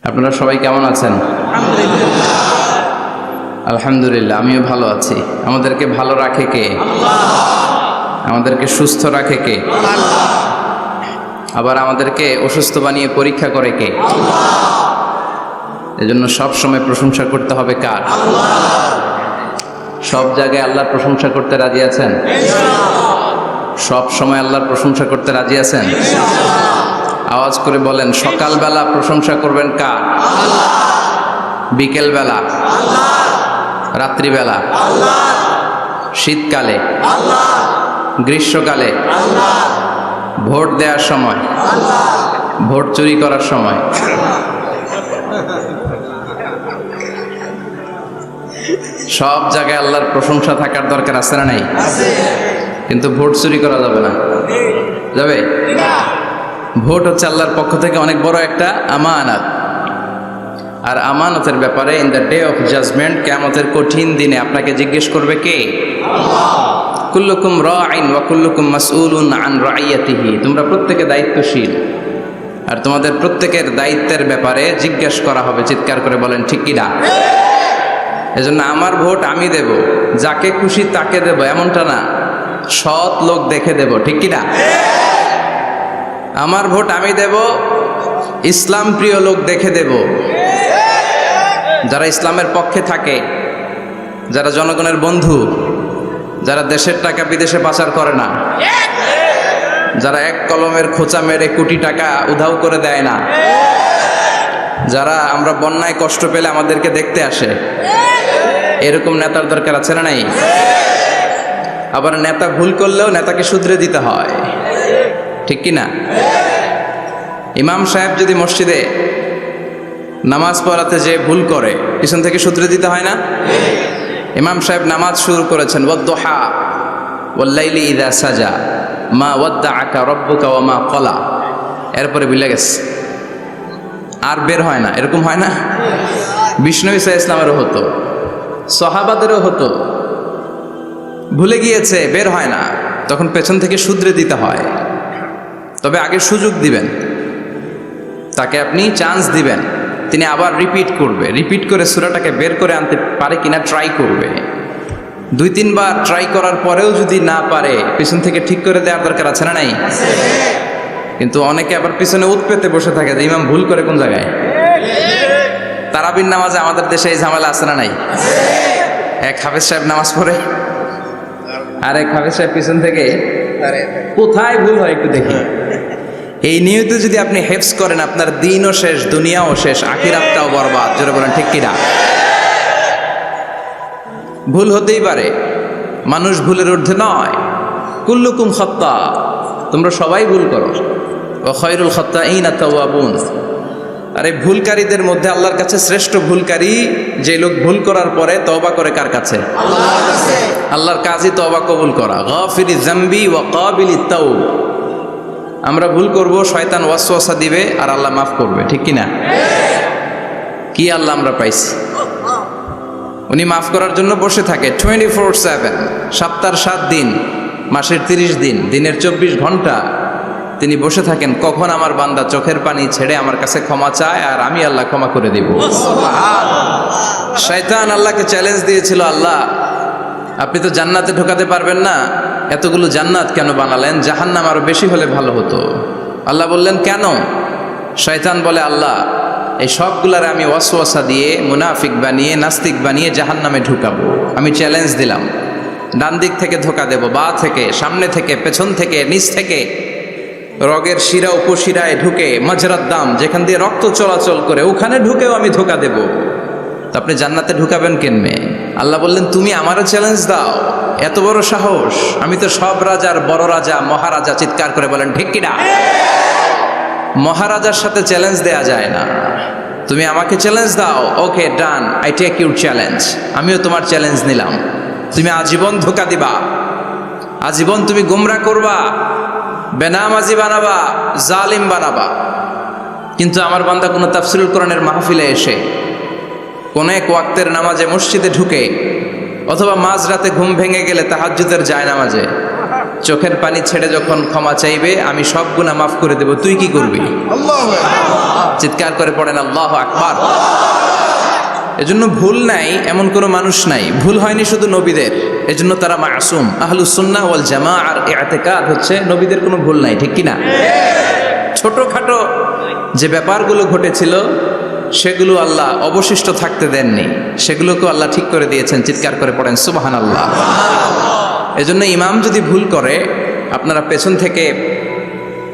আপনারা সবাই কেমন আছেন? আলহামদুলিল্লাহ, আমিও ভালো আছি। আমাদেরকে ভালো রাখে কে? আমাদেরকে সুস্থ রাখে কে? আবার আমাদেরকে অসুস্থ বানিয়ে পরীক্ষা করে কে? এজন্য সব সময় প্রশংসা করতে হবে কার? সব জায়গায় আল্লাহর প্রশংসা করতে রাজি আছেন? সব সময় আল্লাহর প্রশংসা করতে রাজি আছেন? আওয়াজ করে বলেন, সকালবেলা প্রশংসা করবেন কার? বিকেলবেলা? রাত্রিবেলা? শীতকালে? গ্রীষ্মকালে? ভোট দেওয়ার সময়? ভোট চুরি করার সময়? সব জায়গায় আল্লাহর প্রশংসা থাকার দরকার আছে না নাই? কিন্তু ভোট চুরি করা যাবে না। যাবে? ভোট হচ্ছে আল্লাহর পক্ষ থেকে অনেক বড় একটা আমানত। আর আমানতের ব্যাপারে in the day of judgement, কিয়ামতের কঠিন দিনে আপনাকে জিজ্ঞেস করবে কে? কুল্লুকুম রাঈন ওয়া কুল্লুকুম মাসউলুন আন রাইয়াতিহি। তোমরা প্রত্যেকে দায়িত্বশীল, আর তোমাদের প্রত্যেকের দায়িত্বের ব্যাপারে জিজ্ঞেস করা হবে। চিৎকার করে বলেন ঠিক কি না? এজন্য আমার ভোট আমি দেব, যাকে খুশি তাকে দেব এমনটা না, সৎ লোক দেখে দেব। ঠিক কি না? আমার ভোট আমি দেব, ইসলাম প্রিয় লোক দেখে দেব, যারা ইসলামের পক্ষে থাকে, যারা জনগণের বন্ধু, যারা দেশের টাকা বিদেশে পাচার করে না, যারা এক কলমের খোঁচা মেরে কোটি টাকা উধাও করে দেয় না, যারা আমরা বন্যায় কষ্ট পেলে আমাদেরকে দেখতে আসে, এরকম নেতার দরকার আছে না নাই? আবার নেতা ভুল করলেও নেতাকে শুধরে দিতে হয়। ঠিক কি না? ইমাম সাহেব যদি মসজিদে নামাজ পড়াতে যে ভুল করে, পিছন থেকে শুধরে দিতে হয় না? ইমাম সাহেব নামাজ শুরু করেছেন, ওয়াদ-দুহা ওয়াল-লাইলি ইযা সাজা মা ওয়াদ্দাআকা রাব্বুকা ওয়া মা ক্বালা, এরপরে ভুলে গেছে, আর বের হয় না। এরকম হয় না? বিষ্ণু ঈসা ইসলামেরও হতো, সাহাবাদেরও হতো। ভুলে গিয়েছে, বের হয় না, তখন পেছন থেকে শুধরে দিতে হয়। তবে আগে সুযোগ দিবেন, তাকে আপনি চান্স দিবেন, তিনি আবার রিপিট করবে, রিপিট করে সূরাটাকে বের করে আনতে পারে কিনা ট্রাই করবে। 2-3 বার ট্রাই করার পরেও যদি না পারে, পিছন থেকে ঠিক করে দেওয়ার দরকার আছে না নাই? কিন্তু অনেকে আবার পিছনে উৎ পেতে বসে থাকে যে ইমাম ভুল করে কোন জায়গায়। তারাবির নামাজে আমাদের দেশে এই ঝামেলা আছে না নাই? এক হাফেজ সাহেব নামাজ পড়ে, আর এক হাফেজ সাহেব পিছন থেকে কোথায় ভুল হয় একটু দেখি। এই নিয়তে যদি আপনি হেফজ করেন, আপনার দিনও শেষ, দুনিয়াও শেষ, আখিরাতটাও বরবাদ। জোরে বলেন ঠিক কিনা? ভুল হতেই পারে, মানুষ ভুলের ঊর্ধ্বে নয়। কুল্লুকুম খাত্তা, তোমরা সবাই ভুল করো। ওয়া খায়রুল খাত্তাইনা তাওয়াবুন, আর এই ভুলকারীদের মধ্যে আল্লাহর কাছে শ্রেষ্ঠ ভুলকারী যে লোক ভুল করার পরে তওবা করে কার কাছে? আল্লাহর কাছে। আল্লাহর কাজই তওবা কবুল করা। গাফিরিজ যামবি ওয়া কাবিলিত তাওব। আমরা ভুল করব, শয়তান ওয়াসওয়াসা দিবে, আর আল্লাহ মাফ করবে। ঠিক কি না? কি আল্লাহ আমরা পাইছি, উনি মাফ করার জন্য বসে থাকে 24/7, সপ্তাহের 7 দিন, মাসের 30 দিন, দিনের 24 ঘন্টা তিনি বসে থাকেন। কখন আমার বান্দা চোখের পানি ছেড়ে আমার কাছে ক্ষমা চায়, আর আমি আল্লাহ ক্ষমা করে দিব। শয়তান আল্লাহকে চ্যালেঞ্জ দিয়েছিল, আল্লাহ আপনি তো জান্নাতে ঢোকাতে পারবেন না, এতগুলো জান্নাত কেন বানালেন? জাহান্নাম আরো বেশি হলে ভালো হতো। আল্লাহ বললেন কেন? শয়তান বলে, আল্লাহ এই সবগুলার আমি ওয়াসওয়াসা দিয়ে, মুনাফিক বানিয়ে, নাস্তিক বানিয়ে জাহান্নামে ঢুকাবো। আমি চ্যালেঞ্জ দিলাম, ডান দিক থেকে ধোকা দেব, বা থেকে, সামনে থেকে, পেছন থেকে, নিচ থেকে, রগের শিরা উপশিরায় ঢুকে, মাজরাত দাম যেখান দিয়ে রক্ত চলাচল করে, ওখানে ঢুকেও আমি ধোকা দেব। তো আপনি জান্নাতে ঢুকাবেন কেনমে? আল্লাহ বললেন, তুমি আমারও চ্যালেঞ্জ দাও, এত বড় সাহস? আমি তো সব রাজার বড় রাজা, মহারাজা। চিৎকার করে বলেন ঠিক কিনা? মহারাজার সাথে চ্যালেঞ্জ দেয়া যায় না। তুমি আমাকে চ্যালেঞ্জ দাও, ওকে ডান, আই টেক ইউর চ্যালেঞ্জ। আমিও তোমার চ্যালেঞ্জ নিলাম। তুমি আজীবন ধোকা দিবা, আজীবন তুমি গুমরা করবা, বেনামাজি বানাবা, জালিম বানাবা। কিন্তু আমার বান্দা কোনো তাফসীরুল কোরআনের মাহফিলে এসে, কোন এক ওয়াক্তের নামাজে মসজিদে ঢুকে, অথবা মাঝরাতে ঘুম ভেঙে গেলে তাহাজ্জুদের জায়নামাজে চোখের পানি ছেড়ে যখন ক্ষমা চাইবে আমি সব গুনাহ মাফ করে দেব, তুই কি করবি? চিৎকার করে পড়েন আল্লাহু আকবার। এজন্য ভুল নাই এমন কোনো মানুষ নাই, ভুল হয়নি শুধু নবীদের, এজন্য তারা মাসুম। আহলুস সুন্নাহ ওয়াল জামাআর ইতিকাদ হচ্ছে নবীদের কোনো ভুল নাই, ঠিক কি না? ছোটখাটো যে ব্যাপারগুলো ঘটেছিল সেগুলো আল্লাহ অবশিষ্ট থাকতে দেননি, সেগুলোকে আল্লাহ ঠিক করে দিয়েছেন। চিৎকার করে পড়েন সুবহানাল্লাহ। এজন্য ইমাম যদি ভুল করে আপনারা পেছন থেকে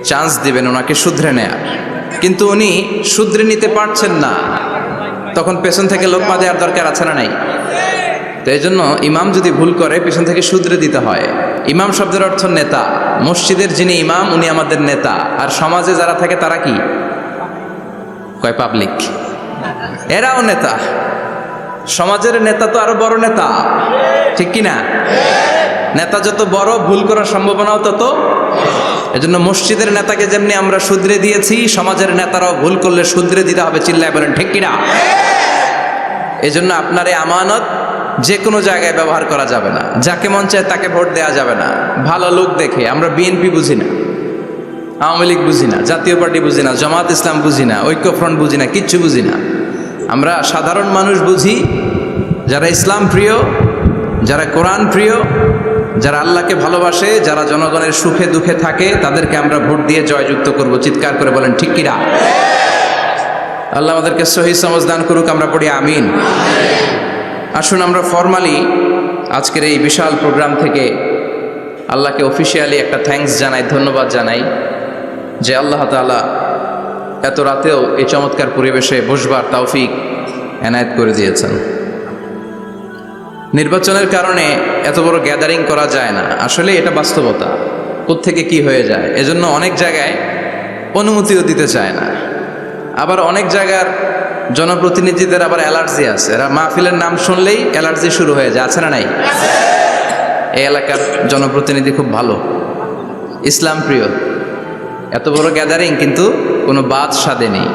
চান্স দিবেন ওনাকে শুধরে নেয়ার, কিন্তু উনি শুধরে নিতে পারছেন না, তখন পেছন থেকে লোকমা দেওয়ার দরকার আছে না নাই? তো এই জন্য ইমাম যদি ভুল করে পেছন থেকে শুধরে দিতে হয়। ইমাম শব্দের অর্থ নেতা। মসজিদের যিনি ইমাম উনি আমাদের নেতা, আর সমাজে যারা থাকে তারা কি কয়? পাবলিক, এরাও নেতা। সমাজের নেতা তো আরো বড় নেতা, ঠিক কি না? নেতা যত বড় ভুল করার সম্ভাবনাও তত। এজন্য মসজিদের নেতাকে যেমনি আমরা শুধরে দিয়েছি, সমাজের নেতারাও ভুল করলে শুধরে দিতে হবে। চিল্লায় বলেন ঠিক কিনা? এজন্য আপনার এই আমানত যে কোনো জায়গায় ব্যবহার করা যাবে না, যাকে মন চায় তাকে ভোট দেওয়া যাবে না। ভালো লোক দেখে, আমরা বিএনপি বুঝি না, আওয়ামী লীগ বুঝি না, জাতীয় পার্টি বুঝি না, জামাত ইসলাম বুঝি না, ঐক্যফ্রন্ট বুঝি না, কিচ্ছু বুঝি না। আমরা সাধারণ মানুষ বুঝি, যারা ইসলাম প্রিয়, যারা কোরআন প্রিয়, যারা আল্লাহকে ভালোবাসে, যারা জনগণের সুখে দুঃখে থাকে, তাদেরকে আমরা ভোট দিয়ে জয়যুক্ত করব। চিৎকার করে বলেন ঠিক কিনা? আল্লাহ আমাদেরকে সহি সমঝ দান করুক, আমরা পড়ি আমিন। আসুন আমরা ফরমালি আজকের এই বিশাল প্রোগ্রাম থেকে আল্লাহকে অফিসিয়ালি একটা থ্যাঙ্কস জানাই, ধন্যবাদ জানাই যে আল্লাহ তাআলা এত রাতেও এই চমৎকার পরিবেশে বসবার তৌফিক এনায়েত করে দিয়েছেন। নির্বাচনের কারণে এত বড় গ্যাদারিং করা যায় না, আসলে এটা বাস্তবতা। কোত্থেকে কি হয়ে যায়, এজন্য অনেক জায়গায় অনুমতিও দিতে চায় না। আবার অনেক জায়গার জনপ্রতিনিধিদের আবার অ্যালার্জি আছে, এরা মাহফিলের নাম শুনলেই অ্যালার্জি শুরু হয়ে যায়, আছে না নাই? এই এলাকার জনপ্রতিনিধি খুব ভালো, ইসলাম প্রিয়, এত বড় গ্যাদারিং কিন্তু কোনো বাদ সাধে নেই,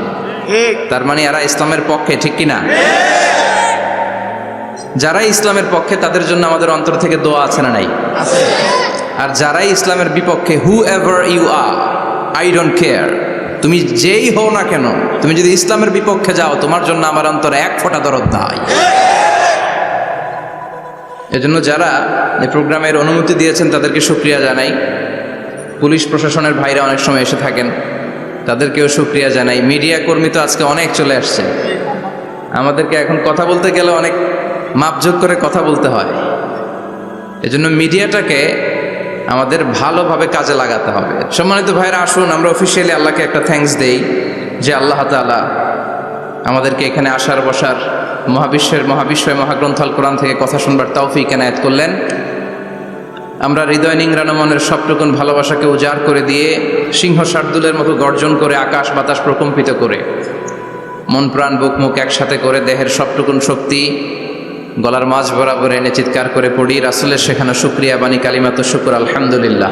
তার মানে এরা ইসলামের পক্ষে, ঠিক কিনা? যারাই ইসলামের পক্ষে তাদের জন্য আমাদের অন্তর থেকে দোয়া আছে না নাই? আর যারাই ইসলামের বিপক্ষে, whoever you are, I don't care, তুমি যেই হও না কেন, তুমি যদি ইসলামের বিপক্ষে যাও, তোমার জন্য আমার অন্তরে এক ফোঁটা দরদ নাই। এজন্য যারা এই প্রোগ্রামের অনুমতি দিয়েছেন তাদেরকে শুকরিয়া জানাই। পুলিশ প্রশাসনের ভাইরা অনেক সময় এসে থাকেন, তাদেরকেও শুকরিয়া জানাই। মিডিয়া কর্মী তো আজকে অনেক চলে আসছে, আমাদেরকে এখন কথা বলতে গেলে অনেক মাপযোগ করে কথা বলতে হয়। এজন্য মিডিয়াটাকে আমাদের ভালোভাবে কাজে লাগাতে হবে। সম্মানিত ভাইরা, আসুন আমরা অফিসিয়ালি আল্লাহকে একটা থ্যাঙ্কস দেই যে আল্লাহ তাআলা আমাদেরকে এখানে আসার বসার, মহাবিশ্বয় মহাগ্রন্থ আল কোরআন থেকে কথা শুনবার তৌফিক এনায়েত করলেন। আমরা হৃদয় নিংড়ানো মনের সবটুকুন ভালোবাসাকে উজাড় করে দিয়ে, সিংহ শার্দুলের মতো গর্জন করে, আকাশ বাতাস প্রকম্পিত করে, মন প্রাণ বুক মুখ একসাথে করে, দেহের সবটুকুন শক্তি গলার মাঝ বরাবর এনে চিৎকার করে পড়ি রাসূলের শেখানো শুকরিয়া বাণী কালিমাত শুকর আলহামদুলিল্লাহ।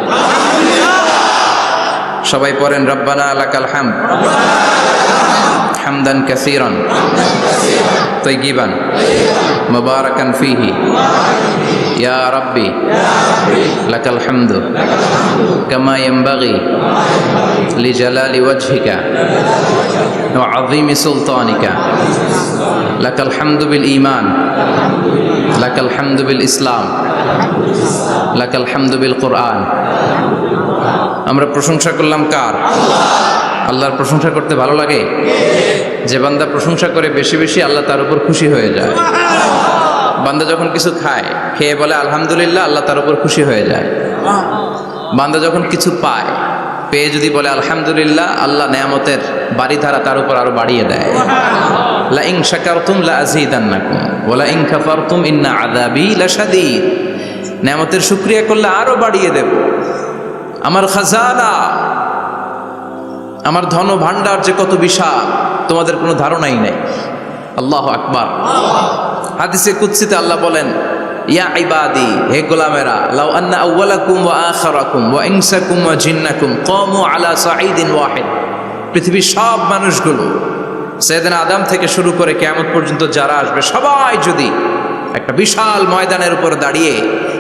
সবাই পড়েন রব্বানা লাকাল হামদ হামদান কাসীরান তাইয়িবান মুবারাকান ফীহি ইয়া রাব্বি লাকাল হামদু কামা ইয়ানবাগি লিজালালি ওয়াজহিকা ওয়া আযীমি সুলতানিকা লাকাল হামদু বিল ঈমান লাকাল হামদু বিল ইসলাম লাকাল হামদু বিল কুরআন। আমরা প্রশংসা করলাম কার? আল্লাহর প্রশংসা করতে ভালো লাগে? যে বান্দা প্রশংসা করে বেশি বেশি, আল্লাহ তার উপর খুশি হয়ে যায়। বান্দা যখন কিছু খায়, খেয়ে বলে আলহামদুলিল্লাহ, আল্লাহ তার উপর খুশি হয়ে যায়। বান্দা যখন কিছু পায়, পেয়ে যদি বলে আলহামদুলিল্লাহ, আল্লাহ নেয়ামতের বাড়িধারা তার উপর আরো বাড়িয়ে দেয়। লা ইন শাকারতুম লা আযীদান্নাকুম ওয়া লা ইন কাফারতুম ইন্না আযাবী লাশাদীদ। নেয়ামতের শুকরিয়া করলে আরো বাড়িয়ে দেব। আমার খাজানা, আমার ধন ভান্ডার যে কত বিশাল, তোমাদের কোনো ধারণাই নাই। আল্লাহু আকবার। হাদিসে কুদসিতে আল্লাহ বলেন, ইয়া ইবাদি, হে গোলামেরা, লাউ আন্না আউওয়ালাকুম ওয়া আখিরাকুম ওয়া ইনসাকুম ওয়া জিন্নাকুম কামু আলা সাঈদিন ওয়াহিদ। পৃথিবীর সব মানুষগুলো, সাইয়েদনা আদম থেকে শুরু করে কিয়ামত পর্যন্ত যারা আসবে, সবাই যদি একটা বিশাল ময়দানের উপর দাঁড়িয়ে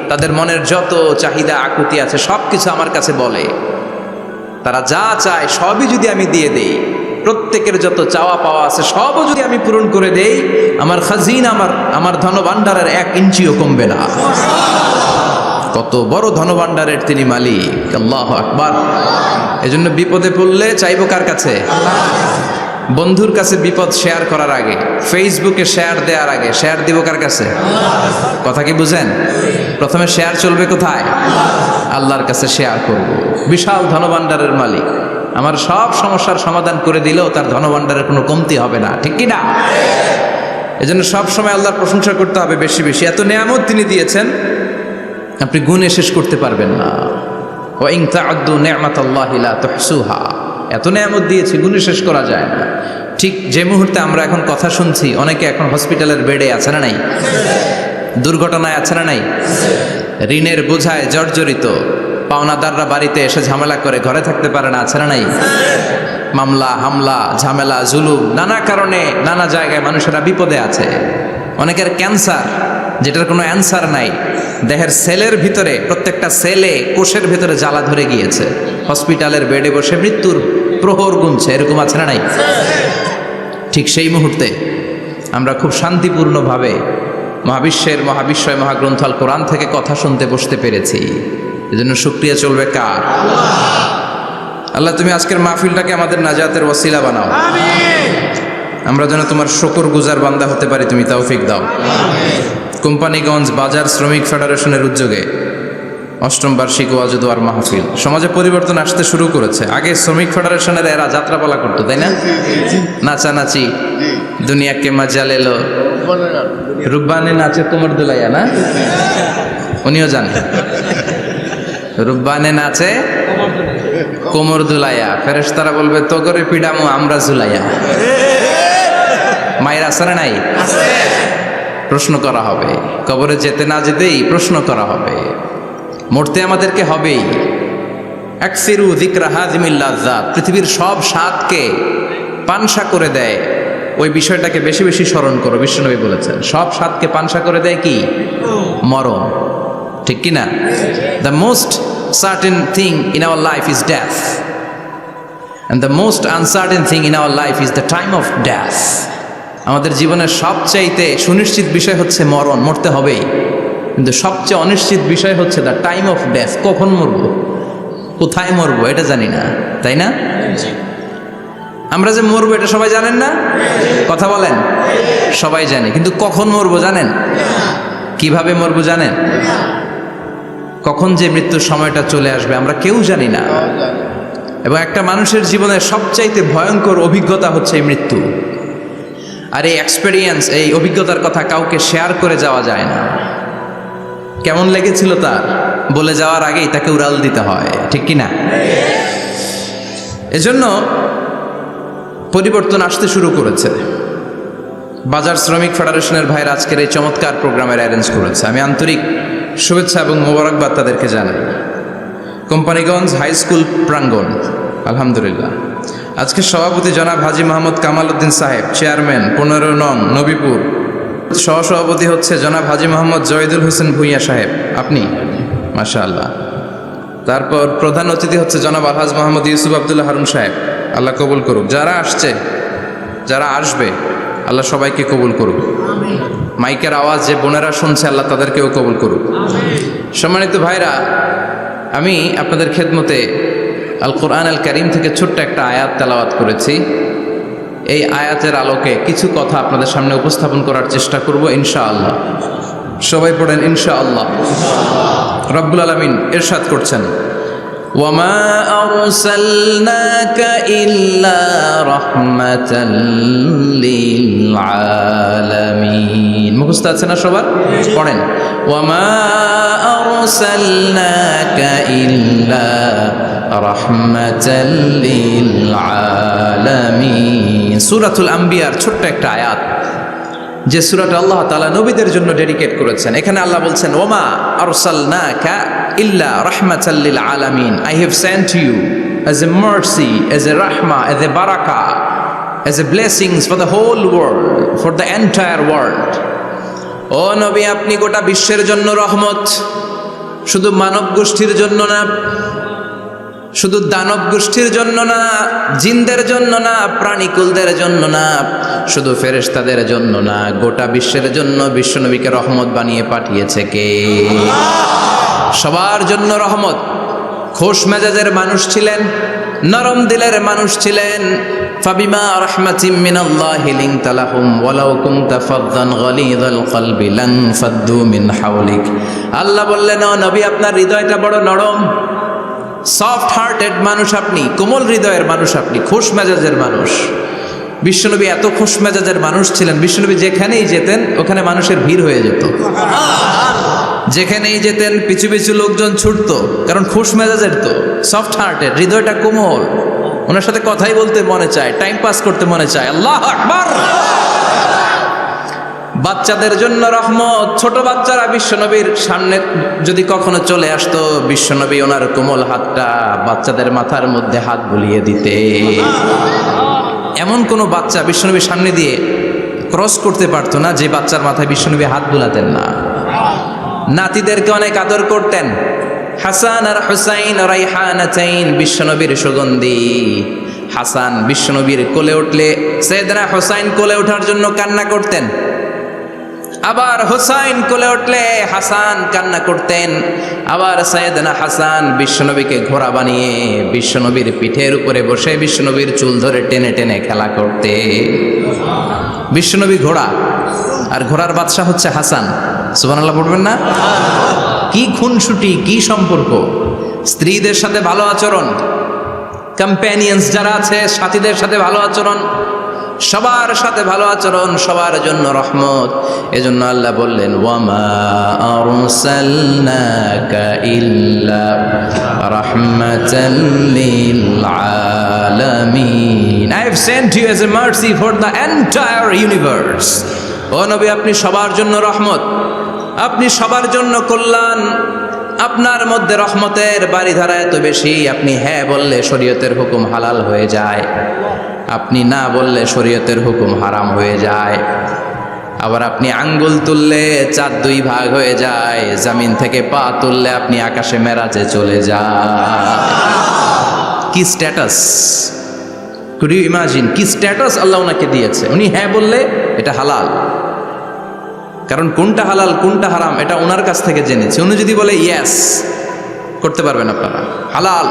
তাদের মনের যত চাহিদা আকুতি আছে সব কিছু আমার কাছে বলে। তারা যা চায় সবই যদি আমি দিয়ে দেই, প্রত্যেকের যত চাওয়া পাওয়া আছে সবও যদি আমি পূরণ করে দেই, আমার খাজিনা, আমার ধনভাণ্ডারের 1 ইঞ্চিও কমবে না। কত বড় ধনভাণ্ডারের তিনি মালিক, আল্লাহু আকবার। এজন্য বিপদে পড়লে চাইবো কার কাছে? বন্ধুর কাছে বিপদ শেয়ার করার আগে, ফেসবুকে শেয়ার দেওয়ার আগে শেয়ার দিব কার কাছে? কথা কি বুঝেন? প্রথমে শেয়ার চলবে কোথায়? আল্লাহর কাছে শেয়ার করব। বিশাল ধনভাণ্ডারের মালিক আমার সব সমস্যার সমাধান করে দিলেও তার ধনভাণ্ডারের কোনো কমতি হবে না, ঠিক কি না? এজন্য সব সময় আল্লাহর প্রশংসা করতে হবে বেশি বেশি। এত নেয়ামত তিনি দিয়েছেন, আপনি গুণে শেষ করতে পারবেন না। ওয়া ইন তা'উদ্দু নি'মাতাল্লাহি লা তুহসুহা। এত নেয়ামত দিয়েছি, গুণে শেষ করা যায় না। ঠিক যে মুহূর্তে আমরা এখন কথা শুনছি, অনেকে এখন হসপিটালের বেডে আছে না নাই? দুর্ঘটনায় আছে না নাই? ঋণের বোঝায় জর্জরিত, পাওনাদাররা বাড়িতে এসে ঝামেলা করে ঘরে থাকতে পারে না, আছে না নাই? মামলা হামলা ঝামেলা জুলুম, নানা কারণে নানা জায়গায় মানুষেরা বিপদে আছে। অনেকের ক্যান্সার, যেটার কোনো অ্যান্সার নাই। দেহের সেলের ভিতরে, প্রত্যেকটা সেলে কোষের ভিতরে জ্বালা ধরে গিয়েছে, হসপিটালের বেডে বসে মৃত্যুর প্রহর গুনছে, এরকম আছে না নাই? ঠিক সেই মুহূর্তে আমরা খুব শান্তিপূর্ণভাবে মহাবিশ্বয় মহাগ্রন্থ আল কোরআন থেকে কথা শুনতে বসতে পেরেছি। এজন্য শুকরিয়া চলবে কার? আল্লাহ, তুমি আজকের মাহফিলটাকে আমাদের নাজাতের ওয়াসিলা বানাও। আমরা যেন তোমার শুকর গুজার বান্দা হতে পারি, তুমি তৌফিক দাও। কোম্পানিগঞ্জ বাজার শ্রমিক ফেডারেশনের উদ্যোগে 8ম বার্ষিক ওয়াজ ও দোয়ার মাহফিল। সমাজে পরিবর্তন আসতে শুরু করেছে। আগে শ্রমিক ফেডারেশনের এরা যাত্রাপালা করতো, তাই না? নাচানাচি, দুনিয়াকে মজা লেলো, রুব্বানে নাচে কোমর দুলাইয়া, না? উনিও জানে রুব্বানে নাচে কোমর দুলাইয়া। ফেরেশতারা বলবে তোগরে পিডামু আমরা জুলাইয়া। মায়ের আসরে নাই? প্রশ্ন করা হবে, কবরে যেতে না যেতেই প্রশ্ন করা হবে। মরতে আমাদেরকে হবেই। আকসিরু যিকরা হাযিমিল লাযযাত, পৃথিবীর সব স্বাদকে পানসা করে দেয় ওই বিষয়টাকে বেশি বেশি স্মরণ করো। বিশ্বনবী বলেছেন সব স্বাদকে পানসা করে দেয় কি? মরণ, ঠিক কি না? The most certain thing in our life is death, and the most uncertain thing in our life is the time of death. আমাদের জীবনের সবচাইতে সুনিশ্চিত বিষয় হচ্ছে মরণ, মরতে হবেই। কিন্তু সবচেয়ে অনিশ্চিত বিষয় হচ্ছে দ্য টাইম অফ ডেথ, কখন মরবো, কোথায় মরবো এটা জানি না, তাই না? আমরা যে মরবো এটা সবাই জানেন না? কথা বলেন। সবাই জানে, কিন্তু কখন মরবো জানেন? কিভাবে মরবো জানেন? কখন যে মৃত্যুর সময়টা চলে আসবে আমরা কেউ জানি না। এবং একটা মানুষের জীবনের সবচাইতে ভয়ঙ্কর অভিজ্ঞতা হচ্ছে এই মৃত্যু। আর এই এক্সপেরিয়েন্স, এই অভিজ্ঞতার কথা কাউকে শেয়ার করে যাওয়া যায় না। কেমন লেগেছিল তার বলে যাওয়ার আগেই তাকে উড়াল দিতে হয়, ঠিক কি না? এজন্য পরিবর্তন আসতে শুরু করেছে। বাজার শ্রমিক ফেডারেশনের ভাইয়ের আজকের এই চমৎকার প্রোগ্রামের অ্যারেঞ্জ করেছে। আমি আন্তরিক শুভেচ্ছা এবং মোবারকবাদ তাদেরকে জানাই। কোম্পানিগঞ্জ হাই স্কুল প্রাঙ্গণ, আলহামদুলিল্লাহ। আজকে সভাপতি জনাব হাজী মোহাম্মদ কামাল উদ্দিন সাহেব, চেয়ারম্যান 15 নং নবীপুর। সহসভাপতি হচ্ছে জনাব হাজী মোহাম্মদ জয়দুল হোসেন ভুইয়া সাহেব, আপনি, মাশাআল্লাহ। তারপর প্রধান অতিথি হচ্ছে জনাব আলহাজ মোহাম্মদ ইউসুফ আবদুল্লাহ হারুন সাহেব, আল্লাহ কবুল করুক। যারা আসছে, যারা আসবে, আল্লাহ সবাইকে কবুল করুক। মাইকের আওয়াজ যে বোনেরা শুনছে, আল্লাহ তাদেরকেও কবুল করুক। সম্মানিত ভাইরা, আমি আপনাদের খেদমতে আল কোরআন আল কারীম থেকে ছোট্ট একটা আয়াত তেলাওয়াত করেছি। এই আয়াতের আলোকে কিছু কথা আপনাদের সামনে উপস্থাপন করার চেষ্টা করব ইনশাআল্লাহ। সবাই পড়েন ইনশাআল্লাহ। রব্বুল আলামিন ইরশাদ করছেন, ওয়ামা আরসালনাকা ইল্লা রাহমাতাল লিল আলামিন। মুখস্থ আছে না সবার? পড়েন, ওয়ামা আরসালনাকা ইল্লা রাহমাতাল লিল আলামিন। সূরাতুল আম্বিয়ার ছোট্ট একটা আয়াত, যে সূরাটা আল্লাহ তাআলা নবীদের জন্য ডেডিকেট করেছেন। এখানে আল্লাহ বলছেন, ওমা আরসালনাকা ইল্লা রাহমাতাল লিল আলামিন, I have sent you as a mercy, as a rahmah, as a barakah, as a blessings for the whole world, for the entire world. ও নবী, আপনি গোটা বিশ্বের জন্য রহমত। শুধু মানব গোষ্ঠীর জন্য না, শুধু দানব গোষ্ঠীর জন্য না, জিনদের জন্য না, প্রাণীকুলদের জন্য না, শুধু ফেরেশতাদের জন্য না, গোটা বিশ্বের জন্য বিশ্বনবীকে রহমত বানিয়ে পাঠিয়েছে কে? সবার জন্য রহমত। খোশ মেজাজের মানুষ ছিলেন, নরম দিলের মানুষ ছিলেন। ফাবিমা রাহমাতিম মিনাল্লাহি লিনতা লাহুম ওয়ালাউ কুনতা ফাযযান গালিযাল কলবি লানফাদ্দু মিন হাওলিক। আল্লাহ বললেন, ও নবী, আপনার হৃদয়টা বড় নরম, সফট হার্টেড মানুষ আপনি, কোমল হৃদয়ের মানুষ আপনি, খোশ মেজাজের মানুষ। বিশ্বনবী এত খোশ মেজাজের মানুষ ছিলেন, বিশ্বনবী যেখানেই যেতেন ওখানে মানুষের ভিড় হয়ে যেত। যেখানেই যেতেন পিছু পিছু লোকজন ছুটতো, কারণ খোশ মেজাজের তো, সফট হার্টেড, হৃদয়টা কোমল, ওনার সাথে কথাই বলতে মনে চায়, টাইম পাস করতে মনে চায়। আল্লাহু আকবার। বাচ্চাদের জন্য রহমত। ছোট বাচ্চারা বিশ্বনবীর সামনে যদি কখনো চলে আসতো, বিশ্বনবী ওনার কোমল হাতটা বাচ্চাদের মাথার মধ্যে হাত বুলিয়ে দিতে। এমন কোনো বাচ্চা বিশ্বনবীর সামনে দিয়ে ক্রস করতে পারতো না যে বাচ্চার মাথায় বিশ্বনবী হাত বুলাতেন না। নাতিদেরকে অনেক আদর করতেন। হাসান আর হুসাইন রাইহানাতাইন, বিশ্বনবীর সুগন্ধি। হাসান বিশ্বনবীর কোলে উঠলে সাইয়েদনা হুসাইন কোলে ওঠার জন্য কান্না করতেন, আবার হুসাইন কোলে উঠলে হাসান কান্না করতেন। আবার সাইয়েদনা হাসান বিশ্বনবীকে ঘোড়া বানিয়ে বিশ্বনবীর পিঠের উপরে বসে বিশ্বনবীর চুল ধরে টেনে টেনে খেলা করতে। বিশ্বনবী ঘোড়া, আর ঘোড়ার বাদশা হচ্ছে হাসান। সুবহানাল্লাহ পড়বেন না? কি খুনসুটি, কি সম্পর্ক! স্ত্রীদের সাথে ভালো আচরণ, কম্প্যানিয়ন্স যারা আছে সাথীদের সাথে ভালো আচরণ, সবার সাথে ভালো আচরণ, সবার জন্য রহমত। এজন্য আল্লাহ বললেন, ওয়ামা আরসালনাকা ইল্লা রাহমাতাল লিল আলামিন। I have sent you as a mercy for the entire universe. ও নবী, আপনি সবার জন্য রহমত, আপনি সবার জন্য কল্যাণ। আপনার মধ্যে রহমতের বাড়িধারা এত বেশি, আপনি হ্যাঁ বললে শরীয়তের হুকুম হালাল হয়ে যায়, আপনি না বললে শরীয়তের হুকুম হারাম হয়ে যায়। আবার আপনি আঙ্গুল তুললে চার দুই ভাগ হয়ে যায়, জমিন থেকে পা তুললে আপনি আকাশে মেরাজে চলে যান। কি স্ট্যাটাস! কুড ইউ ইমাজিন কি স্ট্যাটাস আল্লাহ ওনাকে দিয়েছে। উনি হ্যাঁ বললে এটা হালাল, কারণ কোনটা হালাল কোনটা হারাম এটা ওনার কাছ থেকে জেনেছে। উনি যদি বলে ইয়েস, করতে পারবেন আপনারা, হালাল,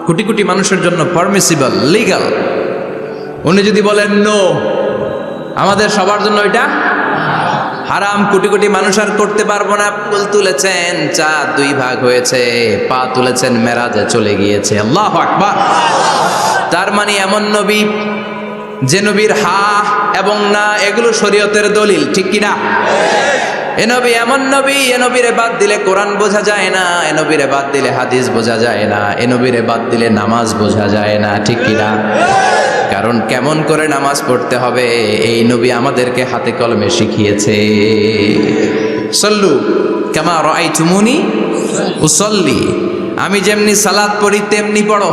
কোটি কোটি মানুষের জন্য পারমিসিবল, লিগাল। উনি যদি বলেন নো, আমাদের সবার জন্য এটা হারাম, কোটি কোটি মানুষ আর করতে পারবো না। ফুল তুলেছেন, চাঁদ দুই ভাগ হয়েছে, পা তুলেছেন, মেরাজে চলে গিয়েছে। আল্লাহু আকবার। তার মানে এমন নবী যে নবীর হা এবং না এগুলো শরীয়তের দলিল, ঠিক কিনা? এ নবী এমন নবী, এ নবীরে বাদ দিলে কোরআন বোঝা যায় না, এ নবীরে বাদ দিলে হাদিস বোঝা যায় না, এ নবীরে বাদ দিলে নামাজ বোঝা যায় না, ঠিক কিনা? কারণ কেমন করে নামাজ পড়তে হবে এই নবী আমাদেরকে হাতে কলমে শিখিয়েছে। সল্লু কামা রাআইতুমুনি উসাল্লি, আমি যেমনি সালাত পড়ি তেমনি পড়ো।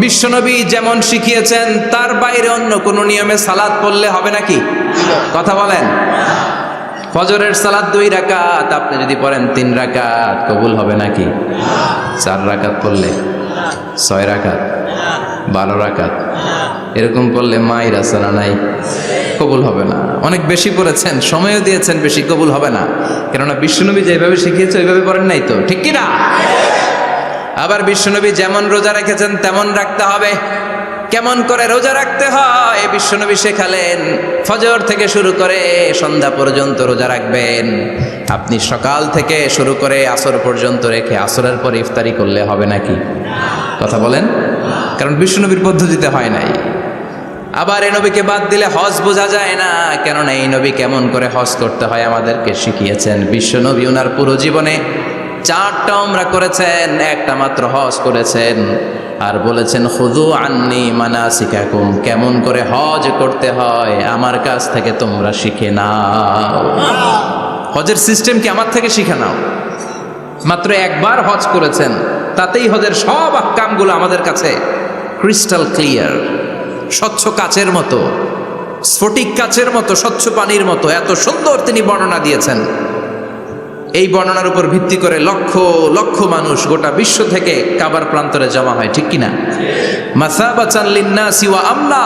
বিশ্বনবী যেমন শিখিয়েছেন তার বাইরে অন্য কোন নিয়মে সালাত পড়লে হবে নাকি? কথা বলেন। ফজরের সালাত 2 রাকাত, আপনি যদি পড়েন 3 রাকাত, কবুল হবে নাকি? 4 রাকাত পড়লে, 6 রাকাত, 12 রাকাত এরকম পড়লে মায়ের আসানা নাই, কবুল হবে না। অনেক বেশি পড়েছেন, সময়ও দিয়েছেন বেশি, কবুল হবে না। কেননা বিশ্বনবী যেভাবে শিখিয়েছে ওইভাবে পড়েন নাই তো, ঠিক কিনা? আবার বিশ্বনবী যেমন রোজা রেখেছেন তেমন রাখতে হবে। কেমন করে রোজা রাখতে হয় বিশ্বনবী শেখালেন। ফজর থেকে শুরু করে সন্ধ্যা পর্যন্ত রোজা রাখবেন। আপনি সকাল থেকে শুরু করে আসর পর্যন্ত রেখে আসরের পর ইফতারি করলে হবে নাকি? কথা বলেন। কারণ বিশ্বনবীর পদ্ধতিতে হয় নাই। আবার এই নবীকে বাদ দিলে হজ বোঝা যায় না, কেননা এই নবী কেমন করে হজ করতে হয় আমাদেরকে শিখিয়েছেন। বিশ্বনবী ওনার পুরো জীবনে 4টা উমরা করেছেন, একটা মাত্র হজ করেছেন। আর বলেছেন খুযু আন্নী মানাসিকাকুম, কেমন করে হজ করতে হয় আমার কাছ থেকে তোমরা শিখে নাও। হজের সিস্টেম কি আমার থেকে শিখে নাও। মাত্র একবার হজ করেছেন, তাতেই হজের সব আহকামগুলো আমাদের কাছে ক্রিস্টাল ক্লিয়ার, স্বচ্ছ কাচের মতো, স্ফটিক কাচের মতো, স্বচ্ছ পানির মতো, এত সুন্দর তিনি বর্ণনা দিয়েছেন। এই বর্ণনার উপর ভিত্তি করে লক্ষ লক্ষ মানুষ গোটা বিশ্ব থেকে কাবার প্রান্তরে জমা হয়, ঠিক কিনা? মাসাবাতান লিন্নাসি ওয়া আমনা,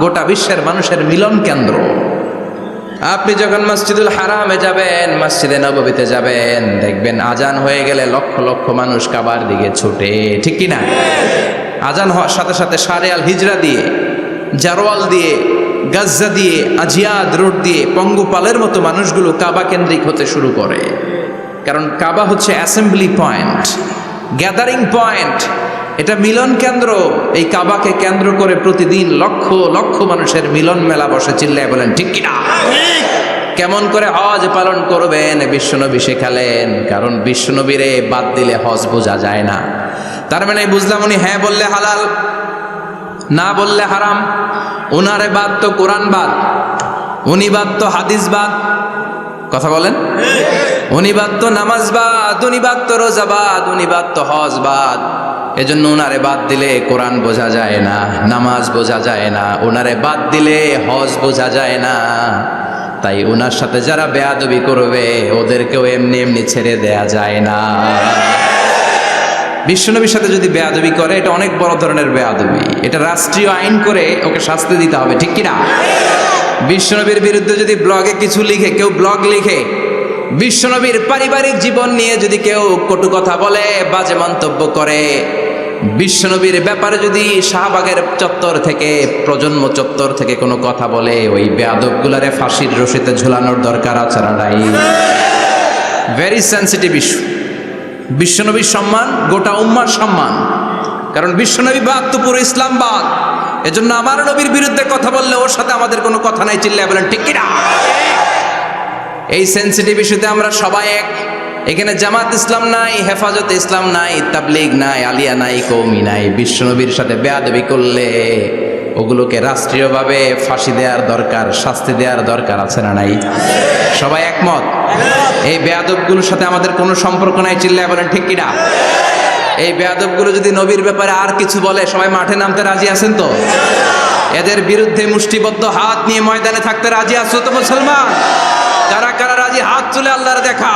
গোটা বিশ্বের মানুষের মিলন কেন্দ্র। আপনি যখন মসজিদুল হারামে যাবেন, মসজিদে নববীতে যাবেন, দেখবেন আজান হয়ে গেলে লক্ষ লক্ষ মানুষ কাবার দিকে ছুটে, ঠিক কিনা? আজান হওয়ার সাথে সাথে শারে আল হিজরা দিয়ে, জারওয়াল দিয়ে, গাজ্জা দিয়ে, আজিয়াদ রোড দিয়ে পঙ্গপালের মতো মানুষগুলো কাবা কেন্দ্রিক হতে শুরু করে। কারণ কাবা হচ্ছে অ্যাসেম্বলি পয়েন্ট, গ্যাদারিং পয়েন্ট, এটা মিলন কেন্দ্র। এই কাবাকে কেন্দ্র করে প্রতিদিন লক্ষ লক্ষ মানুষের মিলন মেলা বসে। চিল্লায় বলেন ঠিক কিনা? কেমন করে হজ পালন করবেন বিশ্বনবী শেখালেন, কারণ বিশ্বনবীরে বাদ দিলে হজ বোঝা যায় না। তার মানে বুঝলাম উনি হ্যাঁ বললে হালাল, না বললে হারাম। উনারে বাদ তো কোরআন বাদ, উনি বাদ তো হাদিস বাদ। কথা বলেন? উনি বাদ তো নামাজ বাদ, উনি বাদ তো রোজা বাদ, উনি বাদ তো হজ বাদ। এজন্য উনারে বাদ দিলে কোরআন বোঝা যায় না, নামাজ বোঝা যায় না, উনারে বাদ দিলে হজ বোঝা যায় না। তাই উনার সাথে যারা বেয়াদবি করবে ওদেরকেও এমনি এমনি ছেড়ে দেয়া যায় না। বিশ্বনবীর সাথে যদি বেয়াদবি করে এটা অনেক বড় ধরনের বেয়াদবি, এটা রাষ্ট্রীয় আইন করে ওকে শাস্তি দিতে হবে, ঠিক কিনা? বিশ্বনবীর বিরুদ্ধে যদি ব্লগে কিছু লিখে, কেউ ব্লগ লিখে, বিশ্বনবীর পারিবারিক জীবন নিয়ে যদি কেউ কটু কথা বলে, বাজে মন্তব্য করে, বিশ্বনবীর ব্যাপারে যদি শাহবাগের চত্বর থেকে, প্রজন্ম চত্বর থেকে কোনো কথা বলে, ওই বেয়াদবগুলারে ফাঁসির রশিতে ঝুলানোর দরকার আছে না নাই? Very sensitive issue. বিশ্বনবীর সম্মান গোটা উম্মার সম্মান, কারণ বিশ্বনবী বাদ তো পুরো ইসলাম বাদ। এজন্য আমার নবীর বিরুদ্ধে কথা বললে ওর সাথে আমাদের কোনো কথা নাই। চিল্লায় বলেন ঠিক কিনা? এই সেন্সিটিভ ইস্যুতে আমরা সবাই এক। এখানে জামাত ইসলাম নাই, হেফাজত ইসলাম নাই, তাবলীগ নাই, আলিয়া নাই, কওমি নাই। বিশ্বনবীর সাথে বেয়াদবি করলে ওগুলোকে রাষ্ট্রীয়ভাবে ফাঁসি দেওয়ার দরকার, শাস্তি দেওয়ার দরকার আছে না নাই? সবাই একমত? এই বেয়াদবগুলোর সাথে আমাদের কোনো সম্পর্ক নাই। চিল্লায় বলেন ঠিক কিনা? এই বেয়াদবগুলো যদি নবীর ব্যাপারে আর কিছু বলে সবাই মাঠে নামতে রাজি আছেন তো? এদের বিরুদ্ধে মুষ্টিবদ্ধ হাত নিয়ে ময়দানে থাকতে রাজি আছো তো মুসলমান? কারা কারা রাজি হাত তুলে আল্লাহর দেখা।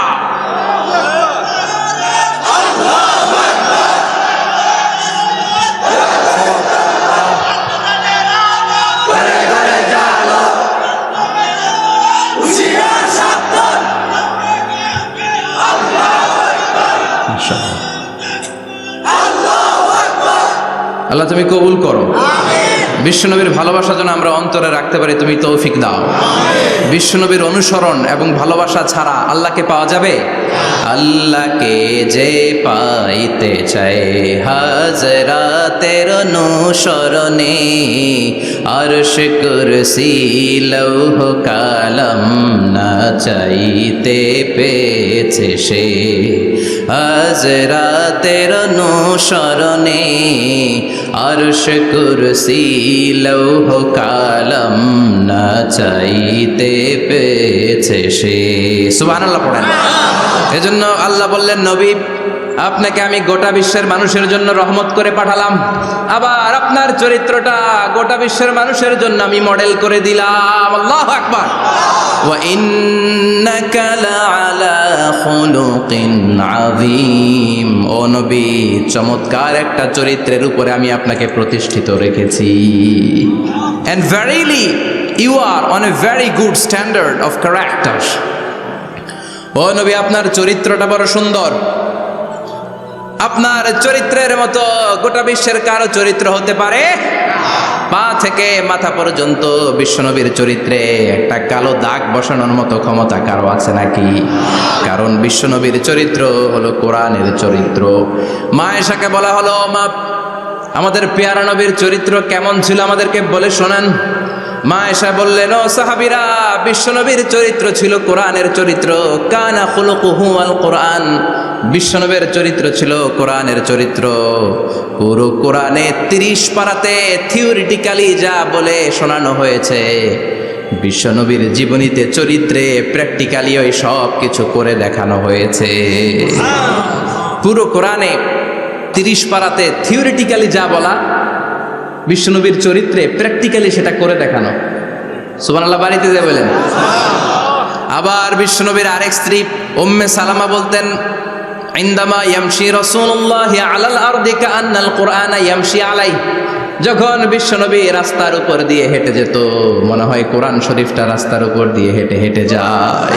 আল্লাহ তুমি কবুল করো। বিশ্বনবীর ভালোবাসা যেন আমরা অন্তরে রাখতে পারি, তুমি তৌফিক দাও। বিশ্বনবীর অনুসরণ এবং ভালোবাসা ছাড়া আল্লাহকে পাওয়া যাবে? আল্লাহকে যে পাইতে চায় হাজরাতের অনুসরণে, আরশ কুরসি লৌহ কালাম না চাইতে পেয়েছে সে। হাজরাতের অনুসরণে আরশ কুরসি লৌহ কালাম না চাইতে পেয়েছে সে। সুবহানাল্লাহ পড়েন। এজন্য আল্লাহ বললেন, নবী আপনাকে আমি গোটা বিশ্বের মানুষের জন্য রহমত করে পাঠালাম, আবার আপনার চরিত্রটা গোটা বিশ্বের মানুষের জন্য আমি মডেল করে দিলাম। আল্লাহু আকবার। ওয়া ইন্নাকা লাআলা খুলুকিন আযীম। ও নবী, চমৎকার একটা চরিত্রের উপরে আমি আপনাকে প্রতিষ্ঠিত রেখেছি। And verily you are on a very good standard of character. ও নবী, আপনার চরিত্রটা বড় সুন্দর। আপনার চরিত্রের মতো গোটা বিশ্বের কারো চরিত্র হতে পারে? পা থেকে মাথা পর্যন্ত বিশ্বনবীর চরিত্রে একটা কালো দাগ বসানোর মতো ক্ষমতা কারো আছে নাকি? কারণ বিশ্বনবীর চরিত্র হলো কোরআনের চরিত্র। মা আয়েশাকে বলা হলো, মা আমাদের পেয়ারা নবীর চরিত্র কেমন ছিল আমাদেরকে বলে শোনান। মা আয়েশা বললেন, ও সাহাবীরা, বিশ্বনবীর চরিত্র ছিল কোরআনের চরিত্র। কানা খুলুকুহু আল কোরআন। বিশ্বনবীর চরিত্র ছিল কোরআনের চরিত্র। পুরো কোরআনে 30 পারাতে থিওরিটিক্যালি যা বলে শোনানো হয়েছে, বিশ্বনবীর জীবনীতে চরিত্রে প্র্যাকটিক্যালি ওই সব কিছু করে দেখানো হয়েছে। পুরো কোরআনে 30 পারাতে থিওরিটিক্যালি যা বলা, বিশ্বনবীর চরিত্রে প্র্যাকটিক্যালি সেটা করে দেখানো। সুবহানাল্লাহ বাড়িতে যে বলেন। আবার বিশ্বনবীর আরেক স্ত্রী উম্মে সালামা বলতেন, ইনদামা ইয়ামশি রাসূলুল্লাহ আলাল আরদি কাআন্নাল কুরআনা ইয়ামশি আলাইহি, যখন বিশ্বনবী রাস্তার উপর দিয়ে হেঁটে যেত মনে হয় কোরআন শরীফটা রাস্তার উপর দিয়ে হেঁটে হেঁটে যায়।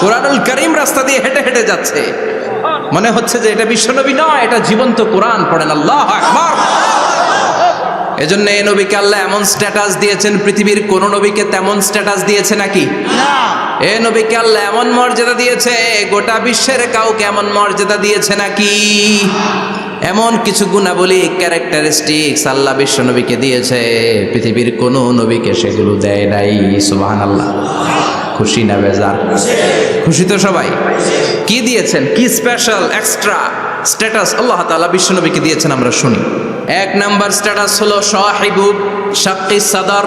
কোরআনুল কারীম রাস্তা দিয়ে হেঁটে হেঁটে যাচ্ছে, মনে হচ্ছে যে এটা বিশ্বনবী নয়, এটা জীবন্ত কোরআন। পড়েন আল্লাহু আকবার। এজন্য এই নবীকে আল্লাহ এমন স্ট্যাটাস দিয়েছেন, পৃথিবীর কোন নবীকে তেমন স্ট্যাটাস দিয়েছে নাকি? এ নবীকে আল্লাহ এমন মর্যাদা দিয়েছে, গোটা বিশ্বের কাউকে এমন মর্যাদা দিয়েছে নাকি? এমন কিছু গুণাবলী, ক্যারেক্টারিস্টিক্স আল্লাহ বিশ্ব নবীকে দিয়েছে, পৃথিবীর কোন নবীকে সেগুলো দেয় নাই। সুবহানাল্লাহ। খুশি না বেজার? খুশি তো সবাই। কি দিয়েছেন, কি স্পেশাল এক্সট্রা স্ট্যাটাস আল্লাহ তাআলা বিশ্ব নবীকে দিয়েছেন আমরা শুনি। এক নাম্বার স্ট্যাটাস হলো সাহিবু শাক্কিস সাদর।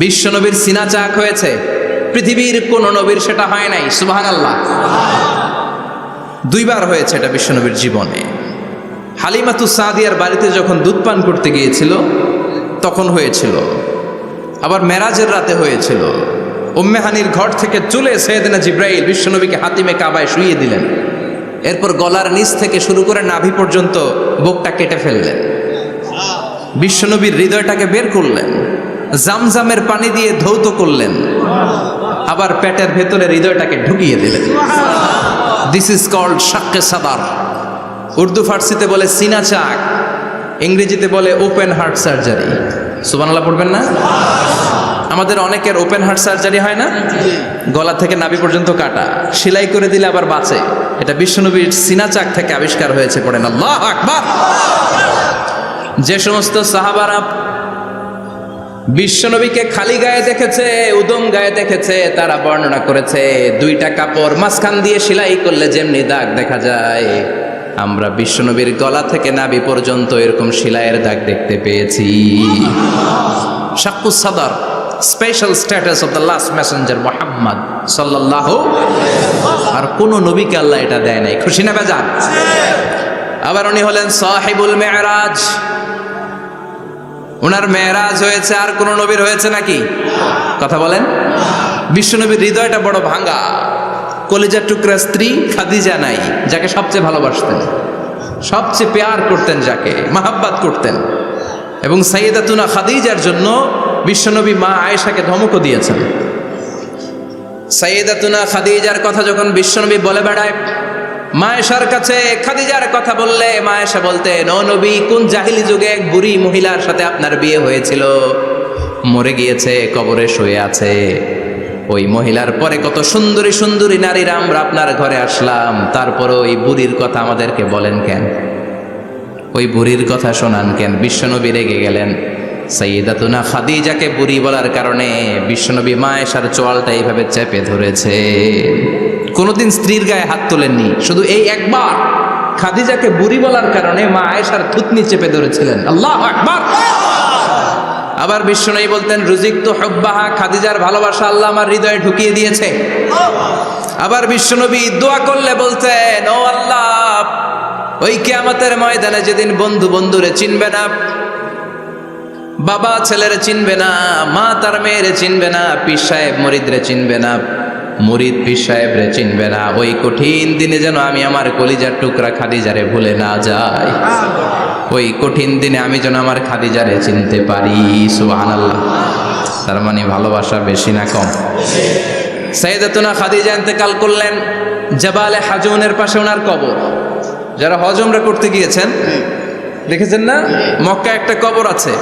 বিশ্ব নবীর সিনা চাক হয়েছে, পৃথিবীর কোন নবীর সেটা হয় নাই। সুবহানাল্লাহ। দুইবার হয়েছে এটা বিশ্ব নবীর জীবনে। হালিমাতু সাদিয়ার বাড়িতে যখন দুধ পান করতে গিয়েছিল তখন হয়েছিল, আবার মেরাজের রাতে হয়েছিল। উম্মে হানির ঘর থেকে চলে সাইয়েদনা জিবরাইল বিশ্ব নবীকে হাতিমে কাবায় শুইয়ে দিলেন, এরপর গলার নিচ থেকে শুরু করে নাভি পর্যন্ত বুকটা কেটে ফেললেন, বিশ্বনবীর হৃদয়টাকে বের করলেন, জামজামের পানি দিয়ে ধৌত করলেন, আবার পেটের ভেতরে হৃদয়টাকে ঢুকিয়ে দিলেন। দিস ইজ কল্ড শাক্কে সাদার। উর্দু ফার্সিতে বলে সিনা চাক, ইংরেজিতে বলে ওপেন হার্ট সার্জারি। সুবহানাল্লাহ পড়বেন না? আমাদের অনেকের ওপেন হার্ট সার্জারি হয় না, গলা থেকে নাভি পর্যন্ত কাটা, সেলাই করে দিলে আবার বাঁচে। এটা বিশ্বনবীর সিনা চাক থেকে আবিষ্কার হয়েছে। পড়েন আল্লাহু আকবার। যে সমস্ত সাহাবারা বিশ্বনবীকে খালি গায়ে দেখেছে, উদম গায়ে দেখেছে, তারা বর্ণনা করেছে দুইটা কাপড় মাঝখান দিয়ে সেলাই করলে যেমনি দাগ দেখা যায়, আমরা বিশ্বনবীর গলা থেকে নাভি পর্যন্ত এরকম সেলাইয়ের দাগ দেখতে পেয়েছি। শাক্কুস সাদর, special status of the last Messenger Muhammad সাল্লাল্লাহু। আর কোন নবীকে আল্লাহ এটা দেয় নাই। খুশি না বেজার? আবার উনি হলেন সাহিবুল মেরাজ। ওনার মেরাজ হয়েছে, আর কোন নবীর হয়েছে নাকি? কথা বলেন। বিশ্বনবীর হৃদয়টা বড় ভাঙা, কলিজার টুকরা স্ত্রী খাদিজা নাই, যাকে সবচেয়ে ভালোবাসতেন, সবচেয়ে প্যার করতেন, যাকে মাহাব্বাত করতেন। এবং সাইয়েদাতুনা খাদিজার জন্য বিশ্বনবী মা আয়েশাকে ধমকও দিয়েছেন। সাইয়েদাতুনা খাদিজার কথা যখন বিশ্বনবী বলে বেড়ায় মা আয়েশার কাছে, খাদিজার কথা বললে মা আয়েশা বলতেন, ও নবী, কোন জাহিলি যুগে এক বুড়ি মহিলার সাথে আপনার বিয়ে হয়েছিল, মরে গিয়েছে, কবরে শুয়ে আছে। ওই মহিলার পরে কত সুন্দরী সুন্দরী নারীরা আমরা আপনার ঘরে আসলাম, তারপরে ওই বুড়ির কথা আমাদেরকে বলেন কেন? ওই বুড়ির কথা শোনান কেন? বিশ্বনবী রেগে গেলেন। সাইয়েদাতুনা খাদিজাকে বুড়ি বলার কারণে বিশ্বনবী মা আয়েশার চোয়ালটা এইভাবে চেপে ধরেছে। কোনোদিন স্ত্রীর গায়ে হাত তোলেননি, শুধু এই একবার খাদিজাকে বুড়ি বলার কারণে মা আয়েশার থুতনি চেপে ধরেছিলেন। আল্লাহু আকবার। আবার বিশ্বনবী বলতেন, রুজিকতু হুব্বাহা, খাদিজার ভালোবাসা আল্লাহ আমার হৃদয়ে ঢুকিয়ে দিয়েছে। আবার বিশ্বনবী দোয়া করলে বলতেন, ও আল্লাহ, ওই কিয়ামতের ময়দানে যেদিন বন্ধু বন্ধুরে চিনবে না, বাবা ছেলেরে চিনবে না, মা তার মেয়েরে চিনবে না, পীর সাহেব মুরিদরে চিনবে না, মুরিদ পীর সাহেবরে চিনবে না, ওই কঠিন দিনে যেন আমি আমার কলিজার টুকরা খাদিজারে ভুলে না যাই। ওই কঠিন দিনে আমি যেন আমার খাদিজারে চিনতে পারি। সুবহানাল্লাহ। তার মানে ভালোবাসা বেশি না কম? সাইয়েদাতুনা খাদিজা ইন্তেকাল করলেন, জাবালে হাজুনের পাশে ওনার কবর। যারা হজ উমরা করতে গিয়েছেন দেখেছেন না, মক্কা একটা কবর আছে,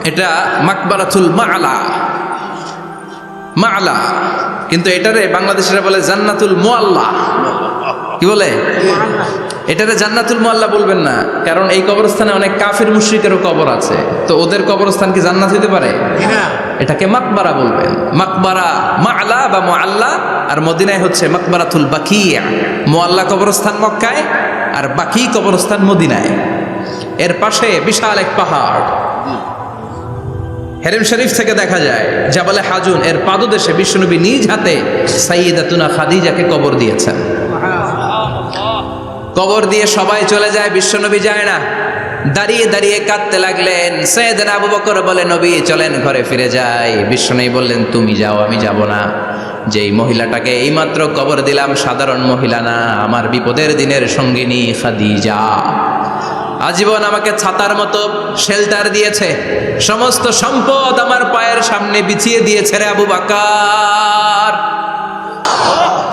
এটা মাকবারাতুল মা'লা। মা'লা, কিন্তু এটারে বাংলাদেশিরা বলে জান্নাতুল মুআল্লা। কি বলে? এটারে জান্নাতুল মুআল্লা বলবেন না, কারণ এই কবরস্থানে অনেক কাফির মুশরিকেরও কবর আছে, তো ওদের কবরস্থান কি জান্নাত হতে পারে? এটাকে মাকবারা বলবেন। মাকবারা মা'লা বা মুআল্লা, আর মদিনায় হচ্ছে মাকবারাতুল বাকিয়া। মুআল্লা কবরস্থান মক্কায়, আর বাকি কবরস্থান মদিনায়। এর পাশে বিশাল এক পাহাড়, হেরেম শরীফ থেকে দেখা যায় জাবালে হাজুন, এর পাদদেশে বিশ্বনবী নিজ হাতে সাইয়েদাতুনা খাদিজাকে কবর দিয়েছেন। কবর দিয়ে সবাই চলে যায়, বিশ্বনবী যায় না। দাঁড়িয়ে দাঁড়িয়ে কাঁদতে লাগলেন। সাইয়েদনা আবু বকর বলে, নবী চলেন ঘরে ফিরে যাই। বিশ্বনবী বললেন, তুমি যাও, আমি যাব না। যেই মহিলাটাকে এইমাত্র কবর দিলাম সাধারণ মহিলা না, আমার বিপদের দিনের সঙ্গিনী খাদিজা। আজীবন আমাকে ছাতার মতো শেল্টার দিয়েছে, সমস্ত সম্পদ আমার পায়ের সামনে বিছিয়ে দিয়েছে রে আবু বকর।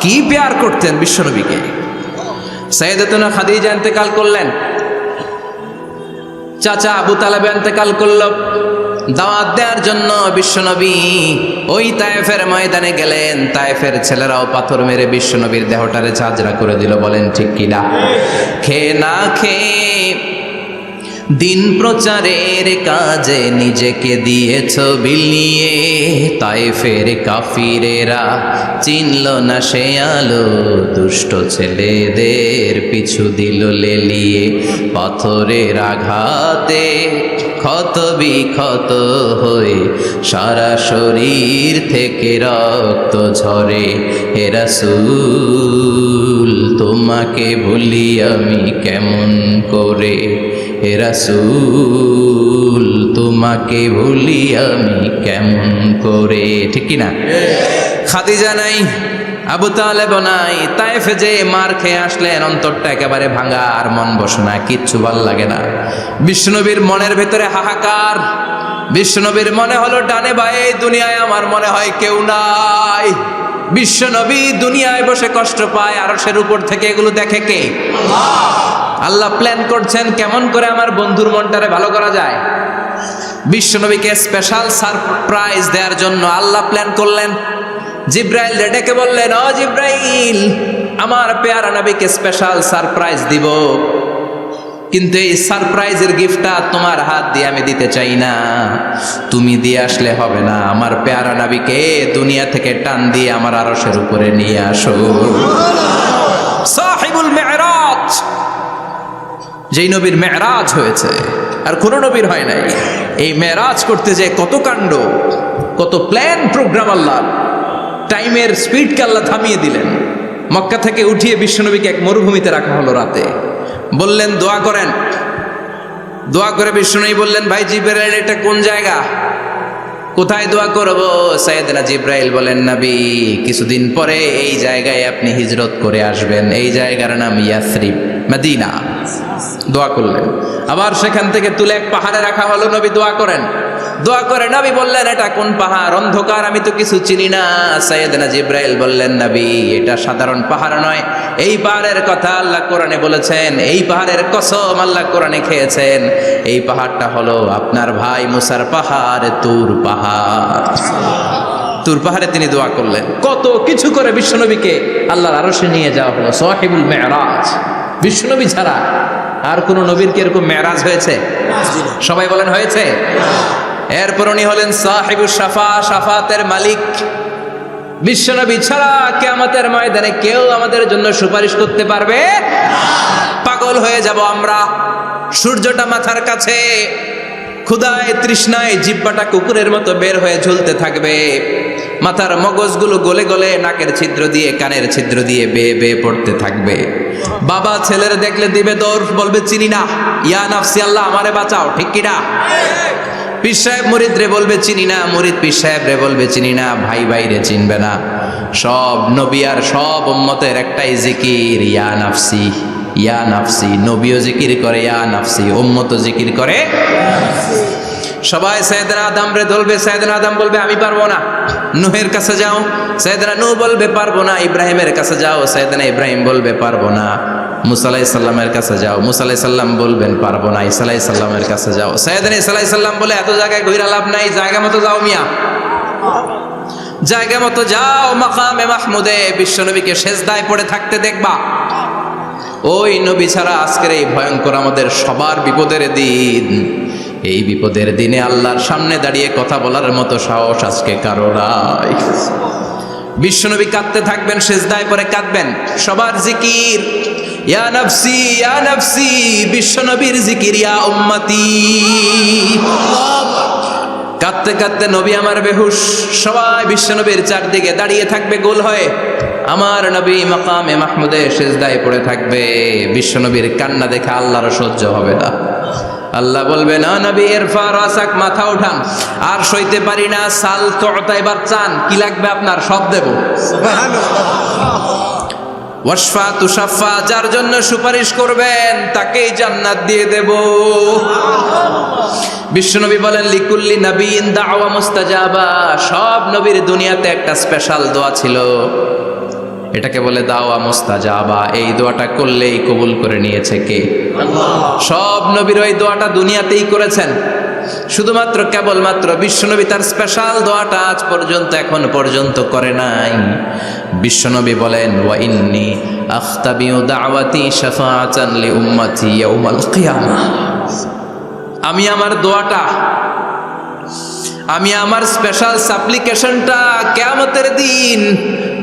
কি প্যার করতেন বিশ্বনবীকে। সাইয়েদাতুনা খাদিজা ইন্তেকাল করলেন, চাচা আবু তালেব ইন্তেকাল করলো। দাওয়াত দেওয়ার জন্য বিশ্বনবী ওই তায়েফের ময়দানে গেলেন। তায়েফের ছেলেরাও পাথর মেরে বিশ্বনবীর দেহটারে ঝাঁঝরা করে দিল। বলেন ঠিক কিনা? খেয়ে না খেয়ে দিন প্রচারের কাজে নিজেকে দিয়েছ বিলিয়ে, তায়েফের কাফিরেরা চিনল না সে আলো, দুষ্ট ছেলেদের পিছু দিল লেলিয়ে। পাথরের আঘাতে ক্ষত বিক্ষত হয়ে সারা শরীর থেকে রক্ত ঝরে। হে রাসূল তোমাকে ভুলি আমি কেমন করে, হে রাসূল তোমাকে ভুলি আমি কেমন করে। ঠিক কিনা? খাদিজা নাই, আবু তালেব নাই, তায়েফে যে মার খেয়ে আসলেন, অন্তরটা একেবারে ভাঙা, আর মন বসে না, কিচ্ছু ভাল লাগে না। বিশ্বনবীর মনের ভেতরে হাহাকার। বিশ্বনবীর মনে হলো ডানে বায়ে দুনিয়ায় আমার মনে হয় কেউ নাই। বিশ্বনবী দুনিয়ায় বসে কষ্ট পায়, আরশের উপর থেকে এগুলো দেখে কে? আল্লাহ প্ল্যান করছেন কেমন করে আমার বন্ধুর মনটারে ভালো করা যায়। বিশ্বনবীকে স্পেশাল সারপ্রাইজ দেওয়ার জন্য আল্লাহ প্ল্যান করলেন। জিব্রাইল ডেকে বললেন, ও জিব্রাইল, আমার পেয়ারা নবীকে স্পেশাল সারপ্রাইজ দিব, কিন্তু এই সারপ্রাইজের গিফটটা তোমার হাত দিয়ে আমি দিতে চাই না, তুমি দিয়ে আসলে হবে না। আমার পেয়ারা নবীকে দুনিয়া থেকে টান দিয়ে আমার আরশের উপরে নিয়ে আসো। সাহিবুল মেরাজ, যেই নবীর মেরাজ হয়েছে আর কোন নবীর হয় নাই। এই মেরাজ করতে যে কত কাণ্ড, কত প্ল্যান প্রোগ্রাম। আল্লাহ টাইমের স্পিডকে আল্লাহ থামিয়ে দিলেন। মক্কা থেকে উঠিয়ে বিশ্বনবীকে এক মরুভূমিতে রাখা হলো রাতে। বললেন দোয়া করেন। দোয়া করে বিশ্বনবী বললেন, ভাই জিবরাইল এটা কোন জায়গা, কোথায় দোয়া করব? সাইয়েদনা জিবরাইল বলেন, নবী কিছুদিন পরে এই জায়গায় আপনি হিজরত করে আসবেন, এই জায়গার নাম ইয়াসরিব, মদিনা। দোয়া করলেন। আবার সেখান থেকে তুলে এক পাহাড়ে রাখা হলো, নবী দোয়া করেন। দোয়া করে নবী বললেন, এটা কোন পাহাড়? অন্ধকার, আমি তো কিছু চিনি না। সাইয়েদনা জিবরাইল বললেন, নবী এটা সাধারণ পাহাড় নয়, এই পাহাড়ের কথা আল্লাহ কোরআনে বলেছেন, এই পাহাড়ের কসম আল্লাহ কোরআনে খেয়েছেন। এই পাহাড়টা হলো আপনার ভাই মুসার পাহাড়, তুর পাহাড়। তুর পাহাড়ে তিনি দোয়া করলেন। কত কিছু করে বিশ্বনবীকে আল্লাহর আরশে নিয়ে যাওয়া হলো। সাহিবুল মেরাজ। বিশ্বনবী ছাড়া আর কোন নবীর কি এরকম মেরাজ হয়েছে? সবাই বলেন হয়েছে। এরপর উনি হলেন সাহিবুস শাফা, শাফাতের মালিক। বিশ্বনবী ছাড়া কিয়ামতের ময়দানে কেউ আমাদের জন্য সুপারিশ করতে পারবে না। পাগল হয়ে যাব আমরা। সূর্যটা মাথার কাছে, ক্ষুধায় তৃষ্ণায় জিহ্বাটা কুকুরের মতো বের হয়ে ঝুলতে থাকবে। মাথার মগজগুলো গলে গলে নাকের ছিদ্র দিয়ে, কানের ছিদ্র দিয়ে বেয়ে বেয়ে পড়তে থাকবে। বাবা ছেলের দেখলে দিবে দৌড়, বলবে চিনি না, ইয়া নাফসি, আল্লাহ আমারে বাঁচাও। ঠিক কিনা? পীর সাহেব মুরিদ রে বলবে চিনি না, মুরিদ পীর সাহেব রে বলবে চিনি না, ভাই ভাই রে চিনবে না। সব নবী আর সব উম্মতের একটাই জিকির, ইয়া নাফসি, ইয়া নাফসি। নবীও জিকির করে ইয়া নাফসি, উম্মতও জিকির করে। সবাই সাইয়েদনা আদম রে ধরবে, সাইয়েদনা আদম বলবে আমি পারবো না। নূহের কাছে যাও, সাইয়েদনা নূহ বলবে পারবো না। ইব্রাহিমের কাছে যাও, সাইয়েদনা ইব্রাহিম বলবে পারবো না। মুসা আলাইহিস সালামের কাছে যাও, মুসা আলাইহিস সালাম বলবেন পারবো না। ঈসা আলাইহিস সালামের কাছে যাও, সাইয়েদনা ঈসা আলাইহিস সালাম বলে এত জায়গায় ঘুরে লাভ নাই, জায়গা মতো যাও মিয়া, জায়গা মতো যাও। মাকামে মাহমুদে বিশ্বনবীকে সেজদায় পড়ে থাকতে দেখবা। ওই নবী ছাড়া আজকের এই ভয়ঙ্কর আমাদের সবার বিপদের দিন। এই বিপদের দিনে আল্লাহর সামনে দাঁড়িয়ে কথা বলার মতো সাহস আজকে কারো নাই। বিশ্বনবী কাঁদতে থাকবেন, সেজদায় পড়ে কাঁদবেন। সবার জিকির ইয়া নাফসি, ইয়া নাফসি। বিশ্বনবীর জিকির ইয়া উম্মতি। কাঁদতে কাঁদতে নবী আমার বেহুশ। সবাই বিশ্বনবীর চারদিকে দাঁড়িয়ে থাকবে গোল হয়ে। আমার নবী মাকামে মাহমুদে সেজদায় পড়ে থাকবে। বিশ্বনবীর কান্না দেখে আল্লাহর সহ্য হবে না। আল্লাহ বলবে না নবী ইরফা রাসাক, মাথা উঠান, আর সইতে পারি না, সাল তুতা, এবার চান, কি লাগবে আপনার, সব দেব। ওয়াশফা তুশাফা, যার জন্য সুপারিশ করবেন তাকেই জান্নাত দিয়ে দেব। বিশ্বনবী বলেন লিকুল্লি নবিয়িন দাওয়া মুস্তাজাবা, সব নবীর দুনিয়াতে একটা স্পেশাল দোয়া ছিল, এটাকে বলে দাওয়া মুস্তাজাবা। এই দোয়াটা করলেই কবুল করে নিয়েছে কে? আল্লাহ। সব নবীর ওই দোয়াটা দুনিয়াতেই করেছেন, শুধুমাত্র কেবলমাত্র বিশ্বনবী তার স্পেশাল দোয়াটা আজ পর্যন্ত, এখন পর্যন্ত করে নাই। বিশ্বনবী বলেন ওয়া ইন্নী আখতাবিউ দাওয়াতি শাফাআতান লি উম্মতি ইয়াউমাল কিয়ামাহ, আমি আমার দোয়াটা, আমি আমার স্পেশাল সাপ্লিকেশনটা কিয়ামতের দিন,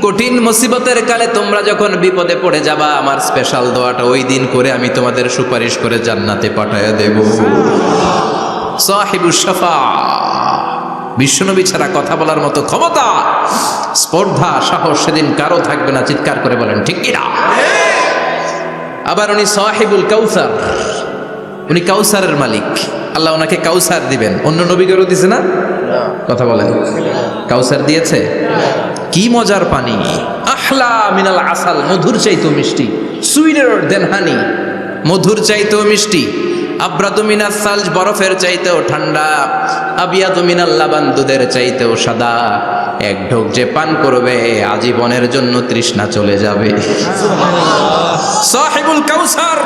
কঠিন মুসিবতের কালে তোমরা যখন বিপদে পড়ে যাবা, আমার স্পেশাল দোয়াটা ওই দিন করে আমি তোমাদের সুপারিশ করে জান্নাতে পাঠায়া দেব। সাহিবুশ শাফা, বিশ্বনবী ছাড়া কথা বলার মতো ক্ষমতা, স্পর্ধা, সাহস সেদিন কারো থাকবে না। চিৎকার করে বলেন ঠিক কি না? আবার উনি সাহিবুল কাউসার, উনি কাউসারের মালিক, আল্লাহ ওনাকে কাউসার দিবেন। অন্য নবীদেরও দিছে না? কথা বলেন, কাউসার দিয়েছে। কি মজার পানি, আহলা মিনাল আসাল, মধুর চাইতেও মিষ্টি, সুইটার দেন হানি, মধুর চাইতেও মিষ্টি। আব্রাদু মিনাস সালজ, বরফের চাইতেও ঠান্ডা। আবিয়াদু মিনাল লাবান, দুধের চাইতেও সাদা। এক ঢোক যে পান করবে আজীবনের জন্য তৃষ্ণা চলে যাবে। সাহিবুল কাউসার,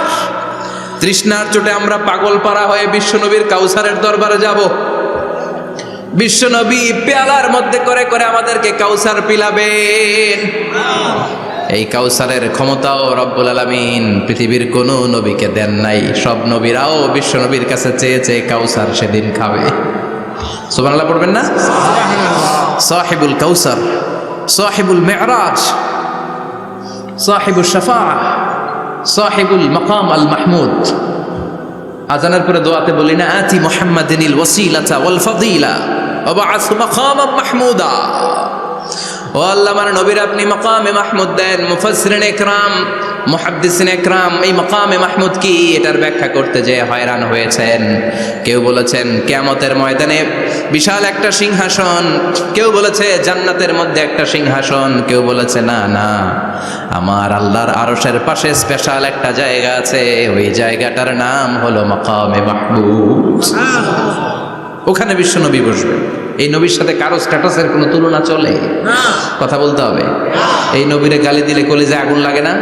তৃষ্ণার চোটে আমরা পাগল পারা হয়ে বিশ্বনবীর কাউসারের দরবারে যাব। বিশ্বনবী পেয়ালার মধ্যে করে করে আমাদেরকে কাউসার পিলাবেন। এই কাউসারের ক্ষমতাও রব্বুল আলামিন পৃথিবীর কোন নবীকে দেন নাই। সব নবীরাও বিশ্বনবীর কাছে চেয়ে চেয়ে কাউসার সেদিন খাবে। সুবহানাল্লাহ পড়বেন না? সাহিবুল কাউসার, সাহিবুল মিরাজ, সাহিবুশ শাফাআ, সাহিবুল মাকাম আল মাহমুদ। আজানের পরে দোয়াতে বলি না, আতি মুহাম্মাদিনিল ওয়াসিলাতা ওয়াল ফাদিলা ওয়া বা'আসহু মাকামান মাহমুদা। ও আল্লাহ, আমার নবীর আপনি মাকামে মাহমুদ দেন। মুফাসসিরিন ইকরাম, মুহাদ্দিসিন ইকরাম এই মাকামে মাহমুদ কি, এটার ব্যাখ্যা করতে যেয়ে হয়রান হয়েছেন। কেউ বলেছেন কিয়ামতের ময়দানে বিশাল একটা সিংহাসন, কেউ বলেছে জান্নাতের মধ্যে একটা সিংহাসন, কেউ বলেছে না না, আমার আল্লাহর আরশের পাশে স্পেশাল একটা জায়গা আছে, ওই জায়গাটার নাম হলো মাকামে মাহমুদ। ওখানে বিশ্বনবী বসবেন। এই নবীর সাথে কারো স্ট্যাটাসের কোনো তুলনা চলে? কথা বলতে হবে। এই নবীরে গালি দিলে কলিজায় আগুন লাগে না?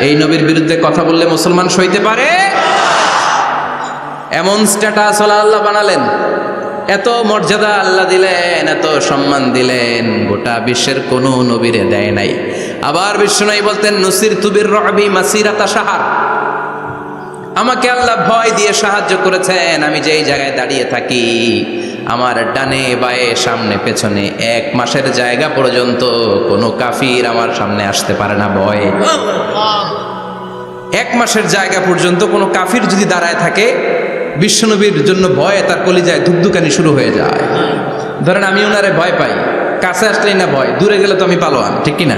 এই নবীর বিরুদ্ধে কথা বললে মুসলমান সইতে পারে? এমন স্ট্যাটাস আল্লাহ বানালেন, এত মর্যাদা আল্লাহ দিলেন, এত সম্মান দিলেন, গোটা বিশ্বের কোনো নবীরে দেয় নাই। আবার বিশ্বনবী বলতেন নুসিরতু বির-রু'বি মাসিরাতা শাহর, আমাকে আল্লাহ ভয় দিয়ে সাহায্য করেছেন। আমি যেই জায়গায় দাঁড়িয়ে থাকি, আমার ডানে বায়ে সামনে পেছনে 1 মাসের জায়গা পর্যন্ত কোনো কাফির আমার সামনে আসতে পারে না ভয়ে। 1 মাসের জায়গা পর্যন্ত কোনো কাফির যদি দাঁড়ায় থাকে, বিশ্বনবীর জন্য ভয়ে তার কলিজায় ধুকধুকানি শুরু হয়ে যায়। ধরেন আমি ওনারে ভয় পাই, কাছে আসলেই না ভয়, দূরে গেলে তো আমি পালোয়ান, ঠিক কিনা?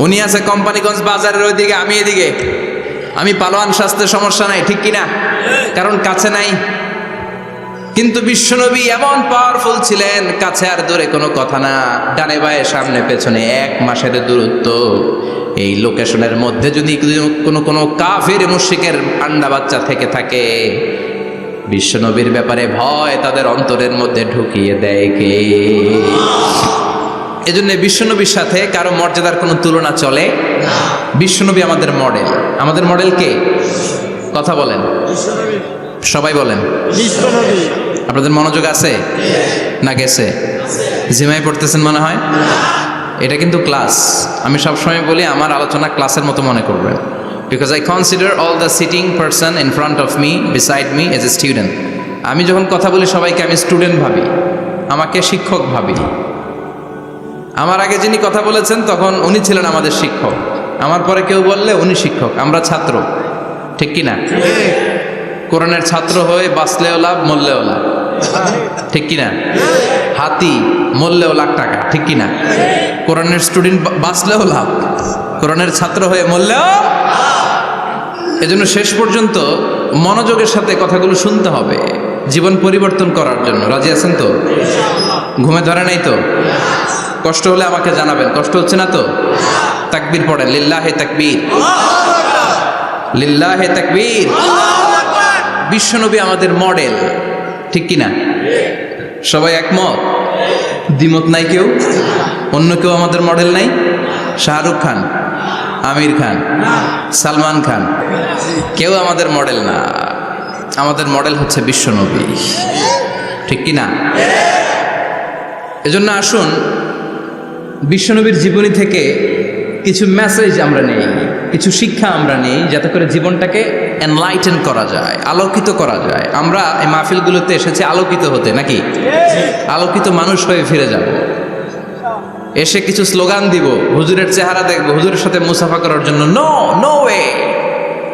উনি আছে কোম্পানিগঞ্জ বাজারের ওইদিকে, আমি এদিকে, আমি পালোয়ান, স্বাস্থ্যের সমস্যা নাই, ঠিক কিনা? কারণ কাছে নাই। কিন্তু বিশ্বনবী এমন পাওয়ারফুল ছিলেন, কাছে আর দূরে কোনো কথা না, ডানে বায়ে সামনে পেছনে 1 মাসের দূরত্ব। এই লোকেশনের মধ্যে যদি কোনো কাফির মুশরিকের আন্ডা বাচ্চা থেকে থাকে, বিশ্বনবীর ব্যাপারে ভয় তাদের অন্তরের মধ্যে ঢুকিয়ে দেয় কে? এজন্য বিশ্বনবীর সাথে কারো মর্যাদার কোনো তুলনা চলে না। বিশ্বনবী আমাদের মডেল। আমাদের মডেল কে? কথা বলেন, সবাই বলেন। আপনাদের মনোযোগ আছে না গেছে? জিমাই পড়তেছেন মনে হয়। এটা কিন্তু ক্লাস। আমি সবসময় বলি আমার আলোচনা ক্লাসের মতো মনে করবেন, because I consider all the sitting person in front of me beside me as a student. আমি যখন কথা বলি সবাইকে আমি স্টুডেন্ট ভাবি, আমাকে শিক্ষক ভাবি। আমার আগে যিনি কথা বলেছেন তখন উনি ছিলেন আমাদের শিক্ষক, আমার পরে কেউ বললে উনি শিক্ষক, আমরা ছাত্র, ঠিক কিনা? কোরআনের ছাত্র হয়ে বাঁচলেও লাভ, মরলেও লাভ, ঠিক কিনা? হাতি মরলেও লাখ টাকা, ঠিক কিনা? কোরআনের স্টুডেন্ট বাঁচলেও লাভ, কোরআনের ছাত্র হয়ে মরলেও। এজন্য শেষ পর্যন্ত মনোযোগের সাথে কথাগুলো শুনতে হবে জীবন পরিবর্তন করার জন্য। রাজি আছেন তো? ঘুমে ধরে নাই তো? কষ্ট হলে আমাকে জানাবেন। কষ্ট হচ্ছে না তো? তাকবীর পড়েন, লিল্লাহে তাকবীর, লিল্লাহে তাকবীর। বিশ্বনবী আমাদের মডেল, ঠিক কিনা? সবাই একমত? দ্বিমত নাই কেউ? অন্য কেউ আমাদের মডেল নাই? শাহরুখ খান, আমির খান, সালমান খান, কেউ আমাদের মডেল না। আমাদের মডেল হচ্ছে বিশ্বনবী, ঠিক কিনা? এজন্য আসুন বিশ্বনবীর জীবনী থেকে কিছু মেসেজ আমরা নেই, কিছু শিক্ষা আমরা নেই, যাতে করে জীবনটাকে এনলাইটেন করা যায়, আলোকিত করা যায়। আমরা এই মাহফিলগুলোতে এসেছি আলোকিত হতে, নাকি? আলোকিত মানুষ হয়ে ফিরে যাব। এসে কিছু স্লোগান দিব, হুজুরের চেহারা দেখবো, হুজুরের সাথে মুসাফা করার জন্য, নো নো ওয়ে।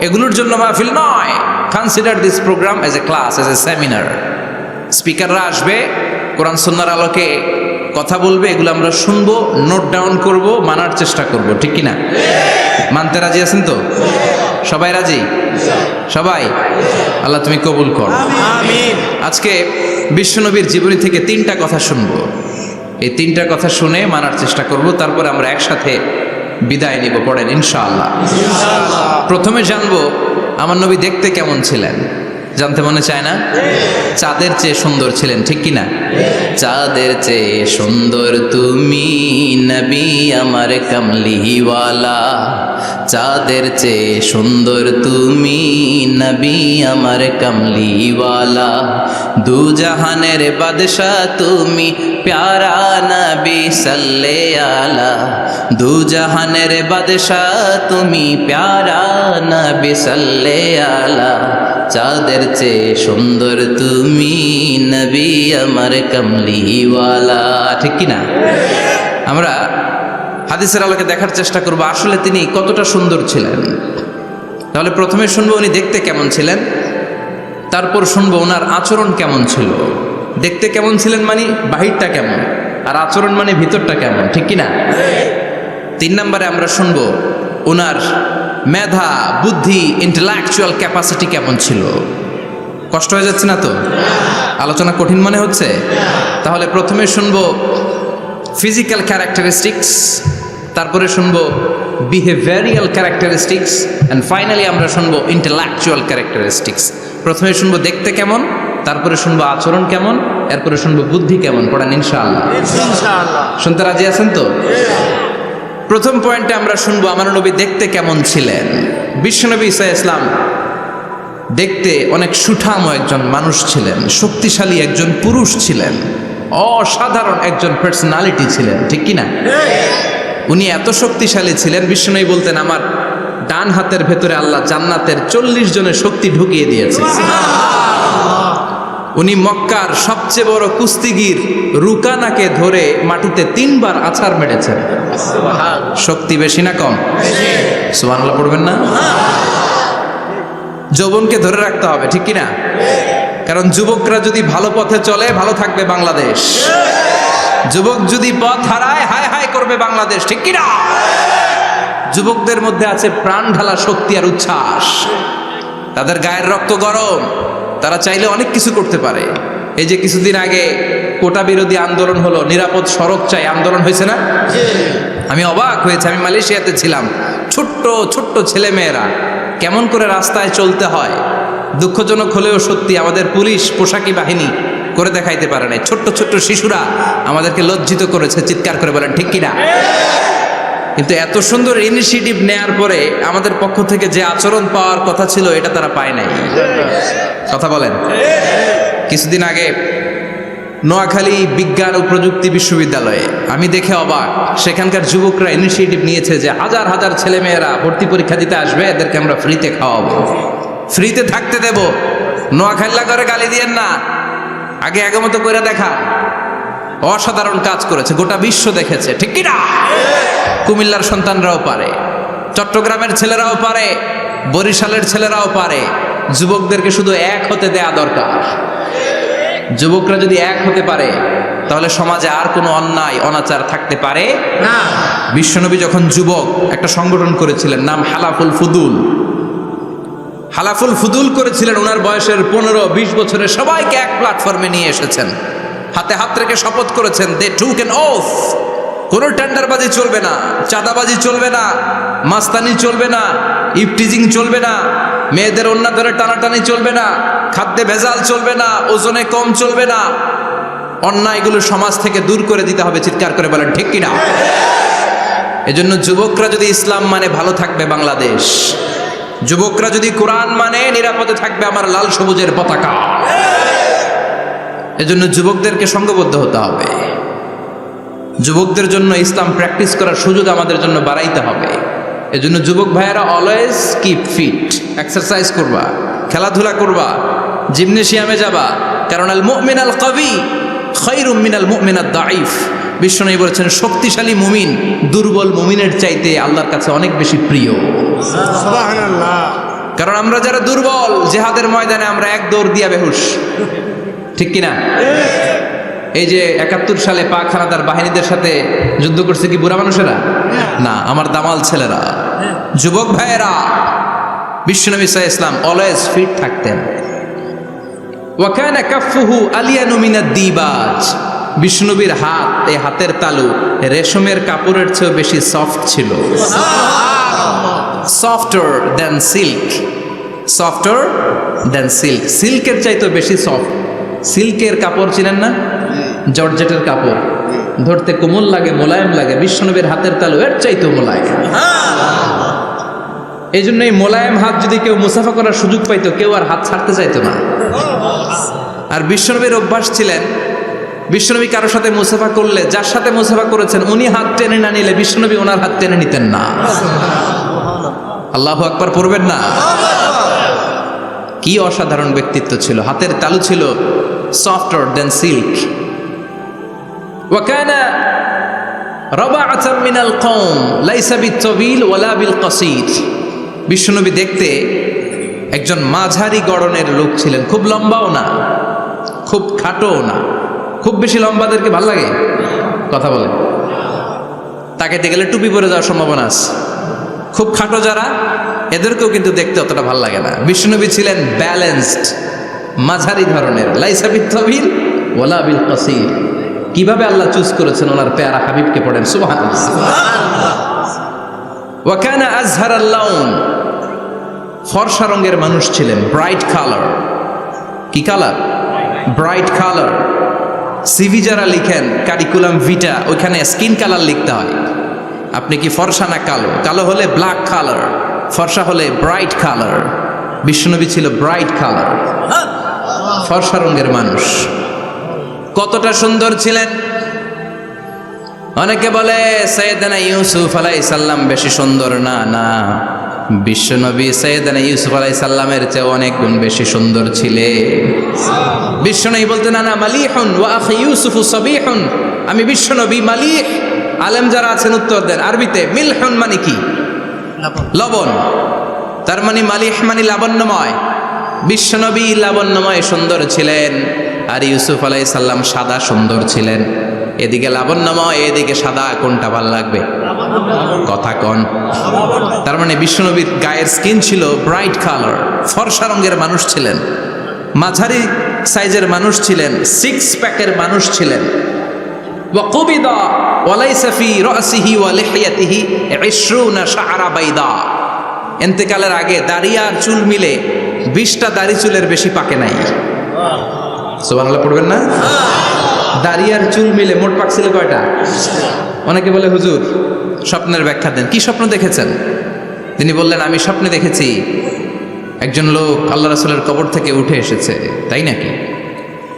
এগুলোর জন্য মাহফিল নয়। Consider this program as a class, as a seminar. স্পিকাররা আসবে, কোরআন সুন্নাহর আলোকে কথা বলবে, এগুলো আমরা শুনবো, নোট ডাউন করব, মানার চেষ্টা করব, ঠিক কিনা? মানতে রাজি আছেন তো? সবাই রাজি? সবাই? আল্লাহ তুমি কবুল কর। আমিন। আজকে বিশ্বনবীর জীবনী থেকে 3টা কথা শুনবো। এই 3টা কথা শুনে মানার চেষ্টা করব, তারপরে আমরা একসাথে বিদায় নিব। পড়েন ইনশাআল্লাহ। প্রথমে জানবো আমার নবী দেখতে কেমন ছিলেন। জানতে মনে চায় না? চাঁদের চেয়ে সুন্দর ছিলেন, ঠিক কিনা? চাঁদের চেয়ে সুন্দর তুমি নবী আমার কামলিওয়ালা। চাঁদের চেয়ে সুন্দর তুমি নবী আমার কামলিওয়ালা। দু জাহানের বাদশাহ তুমি প্যারা নবী সাল্লে আলা। দু জাহানের বাদশাহ তুমি প্যারা নবী সাল্লে আলা। চাঁদের চেয়ে সুন্দর তুমি নবী আমার কামলিওয়ালা, ঠিক কিনা? আমরা হাদিসের আলোকে দেখার চেষ্টা করব আসলে তিনি কতটা সুন্দর ছিলেন। তাহলে প্রথমে শুনবো উনি দেখতে কেমন ছিলেন, তারপর শুনবো ওনার আচরণ কেমন ছিল। দেখতে কেমন ছিলেন মানে বাহিরটা কেমন, আর আচরণ মানে ভিতরটা কেমন, ঠিক কিনা? 3 নম্বরে আমরা শুনবো ওনার মেধা, বুদ্ধি, ইন্টেলেকচুয়াল ক্যাপাসিটি কেমন ছিল। কষ্ট হয়ে যাচ্ছে না তো? আলোচনা কঠিন মনে হচ্ছে? তাহলে প্রথমে শুনবো ফিজিক্যাল ক্যারেক্টারিস্টিক্স, তারপরে শুনবো বিহেভিয়ারিয়াল ক্যারেক্টারিস্টিক্স, অ্যান্ড ফাইনালি আমরা শুনবো ইন্টেলেকচুয়াল ক্যারেক্টারিস্টিক্স। প্রথমে শুনবো দেখতে কেমন, তারপরে শুনবো আচরণ কেমন, এরপরে শুনবো বুদ্ধি কেমন। পড়েন ইনশাআল্লাহ। শুনতে রাজি আছেন তো? প্রথম পয়েন্টে আমরা শুনবো আমার নবী দেখতে কেমন ছিলেন। বিশ্বনবী ঈসা ইসলাম দেখতে অনেক সুঠাম একজন মানুষ ছিলেন, শক্তিশালী একজন পুরুষ ছিলেন, অসাধারণ একজন পার্সোনালিটি ছিলেন, ঠিক কিনা? উনি এত শক্তিশালী ছিলেন, বিশ্বনবী বলতেন আমার ডান হাতের ভেতরে আল্লাহ জান্নাতের 40 জনের শক্তি ঢুকিয়ে দিয়েছে। উনি মক্কার সবচেয়ে বড় কুস্তিগির রুকানাকে ধরে মাটিতে 3 বার আছাড় মেরেছেন। শক্তি বেশি না কম? সুবহানাল্লাহ পড়বেন না? যৌবনকে ধরে রাখতে হবে, ঠিক কিনা? কারণ যুবকরা যদি ভালো পথে চলে ভালো থাকবে বাংলাদেশ। যুবক যদি পথ হারায় হায় হায় করবে বাংলাদেশ, ঠিক কিনা? যুবকদের মধ্যে আছে প্রাণ ঢালা শক্তি আর উচ্ছ্বাস। তাদের গায়ের রক্ত গরম, তারা চাইলে অনেক কিছু করতে পারে। এই যে কিছুদিন আগে কোটা বিরোধী আন্দোলন হলো, নিরাপদ সড়ক চাই আন্দোলন হয়েছে না? আমি অবাক হয়েছে। আমি মালয়েশিয়াতে ছিলাম, ছোট্ট ছোট্ট ছেলে মেয়েরা কেমন করে রাস্তায় চলতে হয় দুঃখজনক হলেও সত্যি আমাদের পুলিশ পোশাকি বাহিনী করে দেখাইতে পারে নাই। ছোট্ট ছোট্ট শিশুরা আমাদেরকে লজ্জিত করেছে, চিৎকার করে বলেন, ঠিক কিনা? কিন্তু এত সুন্দর ইনিশিয়েটিভ নেয়ার পরে আমাদের পক্ষ থেকে যে আচরণ পাওয়ার কথা ছিল এটা তারা পায় নাই। কথা বলেন। কিছুদিন আগে নোয়াখালী বিজ্ঞান ও প্রযুক্তি বিশ্ববিদ্যালয়ে আমি দেখে অবাক, সেখানকার যুবকরা ইনিশিয়েটিভ নিয়েছে যে হাজার হাজার ছেলেমেয়েরা ভর্তি পরীক্ষা দিতে আসবে, এদেরকে আমরা ফ্রিতে খাওয়াবো, ফ্রিতে থাকতে দেব। নোয়াখালীলা করে গালি দিয়েন না, আগে আগমত করে দেখা। অসাধারণ কাজ করেছে, গোটা বিশ্ব দেখেছে, ঠিক কিনা? কুমিল্লার সন্তানরাও পারে, চট্টগ্রামের ছেলেরাও পারে, বরিশালের ছেলেরাও পারে। যুবকদেরকে শুধু এক হতে দেয়া দরকার। যুবকরা যদি এক হতে পারে তাহলে সমাজে আর কোনো অন্যায় অনাচার থাকতে পারে না। বিশ্বনবী যখন যুবক একটা সংগঠন করেছিলেন, নাম হালাফুল ফুদুল। হালাফুল ফুদুল করেছিলেন, ওনার বয়সের 15-20 বছরের সবাইকে এক প্ল্যাটফর্মে নিয়ে এসেছেন, হাতে হাত রেখে শপথ করেছেন, দে টুক অ্যান ওথ, কোনো টেন্ডারবাজি চলবে না, চাঁদাবাজি চলবে না, মাস্তানি চলবে না, ইফটিজিং চলবে না, মেয়েদের ওন্না ধরে টানাটানি চলবে না, খাদ্যে ভেজাল চলবে না, ওজনে কম চলবে না, অন্যায়গুলো সমাজ থেকে দূর করে দিতে হবে। চিৎকার করে বলেন ঠিক কিনা? এজন্য যুবকরা যদি ইসলাম মানে ভালো থাকবে বাংলাদেশ, যুবকরা যদি কোরআন মানে নিরাপদে থাকবে আমার লাল সবুজের পতাকা। এজন্য যুবকদেরকে সংঘবদ্ধ হতে হবে, যুবকদের জন্য ইসলাম প্র্যাকটিস করার সুযোগ আমাদের জন্য বাড়াইতে হবে। এজন্য যুবক ভাইয়েরা অলওয়েজ কিপ ফিট, এক্সারসাইজ করবা, খেলাধুলা করবা, জিমনেশিয়ামে যাবা, কারণ আল মুমিন আল কবি খায়রুম মিনাল মুমিন আদ দাঈফ। বিশ্বনবী বলেছেন শক্তিশালী মুমিন দুর্বল মুমিনের চাইতে আল্লাহর কাছে অনেক বেশি প্রিয়। সুবহানাল্লাহ। কারণ আমরা যারা দুর্বল জিহাদের ময়দানে আমরা এক দৌড় দিয়া বেহুশ, ঠিক কিনা? এই যে 71 সালে পাক হানাদার বাহিনীদের সাথে যুদ্ধ করছে কি বুড়া মানুষেরা? না, আমার দামাল ছেলেরা, যুবক ভাইয়েরা। বিশ্বনবী সাল্লাল্লাহু আলাইহি ওয়াসাল্লাম অলওয়েজ ফিট থাকতেন। ওয়া কানা কাফফুহু আলিয়ানু মিনাদ দিবাজ। বিষ্ণুনবীর হাত, এই হাতের তালু রেশমের কাপড়ের চেয়েও বেশি সফট ছিল। Softer than silk, softer than silk, সিল্কের চাইতেও বেশি সফট। সিল্কের কাপড় চিনেন না? জর্জেটের কাপড় ধরতে কোমল লাগে, মোলায়েম লাগে। বিশ্বনবীর হাতের তালু এর চাইতেও মোলায়েম। এই জন্য এই মোলায়েম হাত যদি কেউ মুসাফা করার সুযোগ পাইতো, কেউ আর হাত ছাড়তে চাইতো না। আর বিশ্বনবীর অভ্যাস ছিলেন, বিশ্বনবী কারোর সাথে মুসাফা করলে, যার সাথে মুসাফা করেছেন উনি হাত টেনে না নিলে বিশ্বনবী ওনার হাত টেনে নিতেন না। আল্লাহু আকবার পড়বেন না? কি অসাধারণ ব্যক্তিত্ব ছিল, হাতের তালু ছিল সফটার দেন সিল্ক। ওয়া কানা রাবাআতাম মিনাল কওম লাইসা বিত-তাবিল ওয়ালা বিল কাসীর। বিশ্বনবী দেখতে একজন মাঝারি গড়নের লোক ছিলেন, খুব লম্বাও না, খুব খাটোও না। খুব বেশি লম্বাদেরকে ভাল লাগে? কথা বলে তাকাইতে গেলে টুপি পরে যাওয়ার সম্ভাবনা আছে। খুব খাটো যারা, এদেরকেও কিন্তু দেখতে অতটা ভাল লাগে না। বিশ্বনবী ছিলেন ব্যালেন্সড, মাঝারি ধরনের। লাইসা বিত-তাবিল ওয়ালা বিল কাসীর। কিভাবে আল্লাহ চুজ করেছেন ওনার পেয়ারা হাবিবকে, পড়েন সুবহানাল্লাহ। ওয়া কানা আযহারাল লাউন, ফর্সা রঙের মানুষ ছিলেন, ব্রাইট কালার। কি কালার? Bright colour. সিভি যারা লিখেন কারিকুলাম ভিটা, ওইখানে স্কিন কালার লিখতে হয়। আপনি কি ফর্সা না কালো? কালো হলে ব্ল্যাক কালার, ফর্সা হলে ব্রাইট কালার। বিশ্বনবী ছিল ব্রাইট কালার, ফর্সা রঙের মানুষ। কতটা সুন্দর ছিলেন! অনেকে বলে সাইয়েদনা ইউসুফ আলাইহিস সালাম বেশি সুন্দর। না না, বিশ্বনবী সাইয়েদনা ইউসুফ আলাইহিস সালামের চেয়ে অনেক গুণ বেশি সুন্দর ছিলেন। বিশ্বনবী বলতেন আনা মালিহুন ওয়া আখি ইউসুফু সাবিহুন। আমি বিশ্বনবী মালিহ। আলেম যারা আছেন উত্তর দেন আরবিতে। মিলহুন মানে কি? লবণ। তার মানে মালিহ মানে লাবণ্যময়। বিশ্বনবী লাবণ্যময় সুন্দর ছিলেন, আর ইউসুফ আলাইহিস সালাম সাদা সুন্দর ছিলেন। এদিকে লাবণ্যময়, এদিকে সাদা, কোনটা ভাল লাগবে? কথা কন। তার মানে বিশ্বনবীর গায়ের স্কিন ছিল ব্রাইট কালার, ফর্সা রঙের মানুষ ছিলেন, মাঝারি সাইজের মানুষ ছিলেন, সিক্স প্যাকের মানুষ ছিলেন। ওয়া কুবিদা ওয়া লাইসা ফি রাসিহি ওয়া লিহিয়াতিহি 20 শাআরা বাইদা। ইন্তেকালের আগে দাড়ি আর চুল মিলে 20টা দাড়ি চুলের বেশি পাকে নাই। সুবহানাল্লাহ পড়বেন না? দাড়ি আর চুল মিলে মোট পাকছিল কয়টা? অনেকে বলে হুজুর স্বপ্নের ব্যাখ্যা দেন। কি স্বপ্ন দেখেছেন? তিনি বললেন আমি স্বপ্নে দেখেছি একজন লোক আল্লাহ রাসূলের কবর থেকে উঠে এসেছে। তাই নাকি?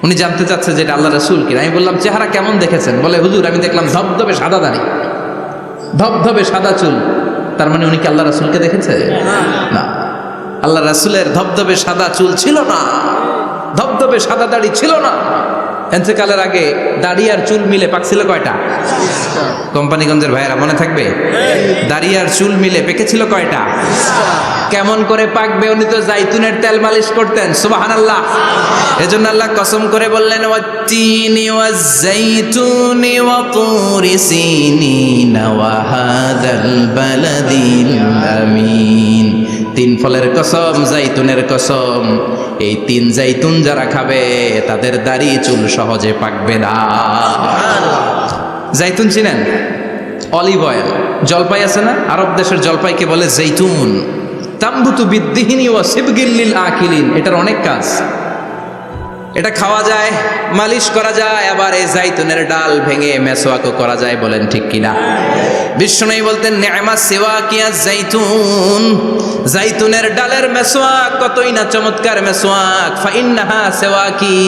উনি জানতে চাচ্ছে যে এটা আল্লাহ রাসূল কিনা। আমি বললাম চেহারা কেমন দেখেছেন? বলে হুজুর আমি দেখলাম ধবধবে সাদা দাড়ি, ধবধবে সাদা চুল। তার মানে উনি কি আল্লাহ রাসূলকে দেখেছে? না, আল্লাহ রাসূলের ধবধবে সাদা চুল ছিল না, ধবধবে সাদা দাড়ি ছিল না। ইন্তেকালের আগে দাড়ি আর চুল মিলে পাকছিল কয়টা? কোম্পানিগঞ্জের ভাইয়েরা মনে থাকবে? দাড়ি আর চুল মিলে পেকেছিল কয়টা? কেমন করে পাকবে? উনি তো জাইতুনের তেল মালিশ করতেন। সুবহানাল্লাহ। এজন্য আল্লাহ কসম করে বললেন ওয়াত্তিনি ওয়াজ-জাইতুনি ওয়া তুরি সিনিন ওয়া হাযাল বালাদিল আমিন তিন ফলের কসম, জাইতুনের কসম, এই তিন জাইতুন যারা খাবে তাদের দাড়ি চুল সহজে পাকবে না। জাইতুন চিনেন? Olive oil. জলপাই আছে না, আরব দেশের জলপাইকে বলে জাইতুন। তাম্বুতু বিদ্দিহিনি ওয়া সিবগিল লিল আকিলিন। এটার অনেক কাজ। এটা খাওয়া যায়, মালিশ করা যায়, আবার এই জাইতুনের ডাল ভেঙে মেসওয়াকও করা যায়। বলেন ঠিক কিনা? বিশ্বনবী বলতেন নি'মা সিওয়াকিয়া জাইতুন, জাইতুনের ডালের মেসওয়াক কতই না চমৎকার মেসওয়াক। ফাইন্নাহা সিওয়াকি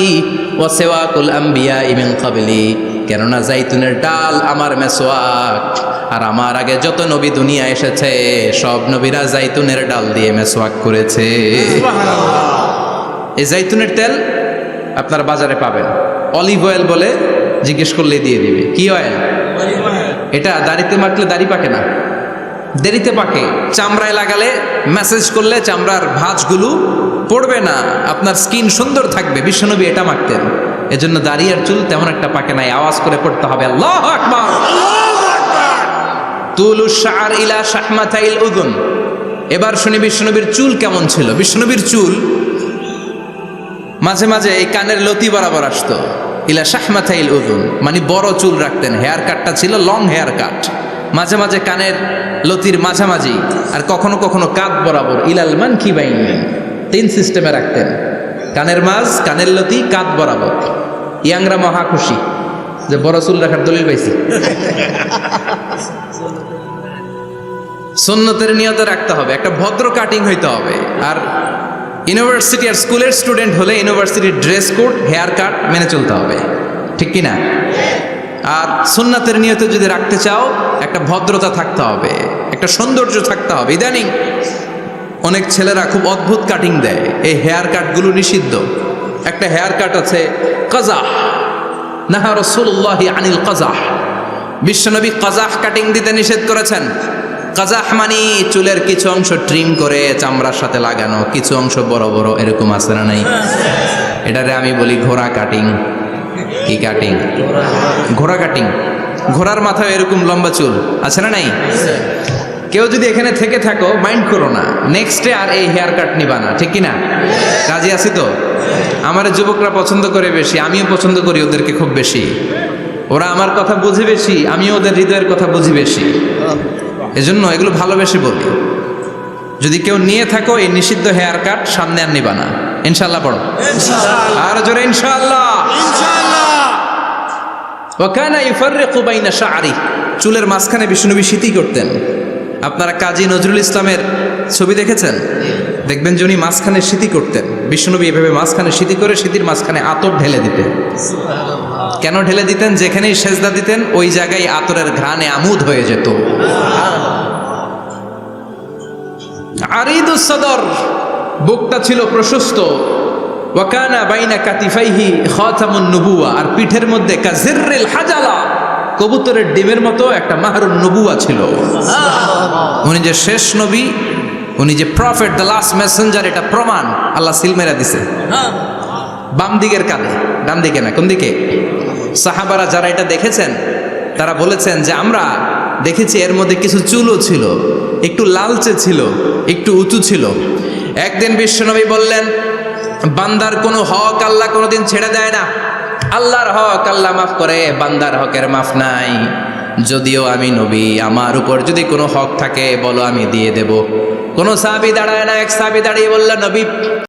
ওয়া সিওয়াকুল আম্বিয়া মিন ক্বাবলি, কেননা জাইতুনের ডাল আমার মেসওয়াক, আর আমার আগে যত নবী দুনিয়া এসেছে সব নবীরা জাইতুনের ডাল দিয়ে মেসওয়াক করেছে। এই জাইতুনের তেল আপনারা বাজারে পাবেন, অলিভ অয়েল বলে, জিজ্ঞেস করলে দিয়ে দিবে। কি অয়েল? এটা দাড়িতে মাখলে দাড়ি পাকে না, দেরিতে পাকে। চামড়ায় লাগালে, ম্যাসেজ করলে চামড়ার ভাঁজগুলো পড়বে না, আপনার স্কিন সুন্দর থাকবে। বিশ্বনবী এটা মাখতেন, এজন্য দাড়ি আর চুল তেমন একটা পাকে নাই। আওয়াজ করে পড়তে হবে আল্লাহু আকবার। তুলুশ শাআর ইলা শাহমাতাইল উযুন। এবার শুনি বিশ্বনবীর চুল কেমন ছিল। বিশ্বনবীর চুল মাঝে মাঝে এই কানের লতি বরাবর আসতো। ইলা শাহমাতাইল উযুন মানে বড় চুল রাখতেন। হেয়ার কাটটা ছিল লং হেয়ার কাট, মাঝে মাঝে কানের লতির মাঝামাঝি, আর কখনো কখনো কাঁধ বরাবর। ইলাল মানকিবাইন, তিন সিস্টেমে রাখতেন। কানের মাঝ, কানের লতি, কাঁধ বরাবর। ইয়াংরা মহা খুশি যে বড় চুল রাখার দলিল পাইছি। সুন্নতের নিয়তে রাখতে হবে, একটা ভদ্র কাটিং হইতে হবে। আর ইউনিভার্সিটি আর স্কুলের স্টুডেন্ট হলে ইউনিভার্সিটির ড্রেস কোড, হেয়ার কাট মেনে চলতে হবে, ঠিক কিনা? আর সুন্নাতের নিয়তে যদি রাখতে চাও একটা ভদ্রতা থাকতে হবে, একটা সৌন্দর্য থাকতে হবে। ইদানিং অনেক ছেলেরা খুব অদ্ভুত কাটিং দেয়, এই হেয়ার কাটগুলো নিষিদ্ধ। একটা হেয়ার কাট আছে কাজাহ, নাহা রাসূলুল্লাহি আনিল কাজাহ। বিশ্বনবী কাজাহ কাটিং দিতে নিষেধ করেছেন। কাজাহ মানে চুলের কিছু অংশ ট্রিম করে চামড়ার সাথে লাগানো, কিছু অংশ বড় বড়, এরকম আছে না নাই? এটারে আমি বলি ঘোড়া কাটিং। কি কাটিং? ঘোড়া কাটিং। ঘোড়ার মাথায় এরকম লম্বা চুল আছে না নাই? কেউ যদি এখানে থেকে থাকো মাইন্ড করো না, নেক্সট ডে আর এই হেয়ার কাট নিবা না, ঠিক কিনা? কাজে আছি তো। আমার যুবকরা পছন্দ করে বেশি, আমিও পছন্দ করি ওদেরকে খুব বেশি। ওরা আমার কথা বুঝে বেশি, আমিও ওদের হৃদয়ের কথা বুঝি বেশি, এজন্য এগুলো ভালোবেসে বলি। যদি কেউ নিয়ে থাকো এই নিষিদ্ধ হেয়ার কাট, সামনে আর নিবা না। ইনশাআল্লাহ পড়ো, আর জোরে ইনশাআল্লাহ। ওয়া কানা ইফাররিকু বাইনা শা'রি, চুলের মাঝখানে বিষ্ণুনবী সিঁথি করতেন। আপনারা কাজী নজরুল ইসলামের ছবি দেখেছেন? দেখবেন যে উনি মাঝখানে সিঁথি করতেন। বিষ্ণুনবী এভাবে মাঝখানে সিঁথি করে সিঁথির মাঝখানে আতর ঢেলে দিতেন। কেন ঢেলে দিতেন? যেখানেই সেজদা দিতেন ওই জায়গায় আতরের ঘ্রাণে আমোদ হয়ে যেত। আরিদুস সদর, বুকটা ছিল প্রশস্ত। ওয়া কানা বাইনা কাতিফাইহি খাতামুন নবুওয়া, আর পিঠের মধ্যে কাজিররিল হাজালা, কবুতরের ডিমের মতো একটা মাহরুন নবুওয়া ছিল। উনি যে শেষ নবী, উনি যে প্রফেট, দ্য লাস্ট মেসেঞ্জার, এটা প্রমাণ আল্লাহ সিল মেরা দিছে। বাম দিকের কাঁধে, ডান দিকে না। কোন দিকে? সাহাবারা যারা এটা দেখেছেন তারা বলেছেন যে আমরা দেখেছি এর মধ্যে কিছু চুলও ছিল, একটু লালচে ছিল, একটু উঁচু ছিল। একদিন বিশ্বনবী বললেন, বান্দার কোনো হক আল্লাহ কোনোদিন ছেড়ে দেয় না। আল্লাহর হক আল্লাহ মাফ করে, বান্দার হকের মাফ নাই। যদিও আমি নবী, আমার উপর যদি কোনো হক থাকে বলো, আমি দিয়ে দেব। কোনো সাহাবী দাঁড়ায় না। এক সাহাবী দাঁড়িয়ে বললেন, নবী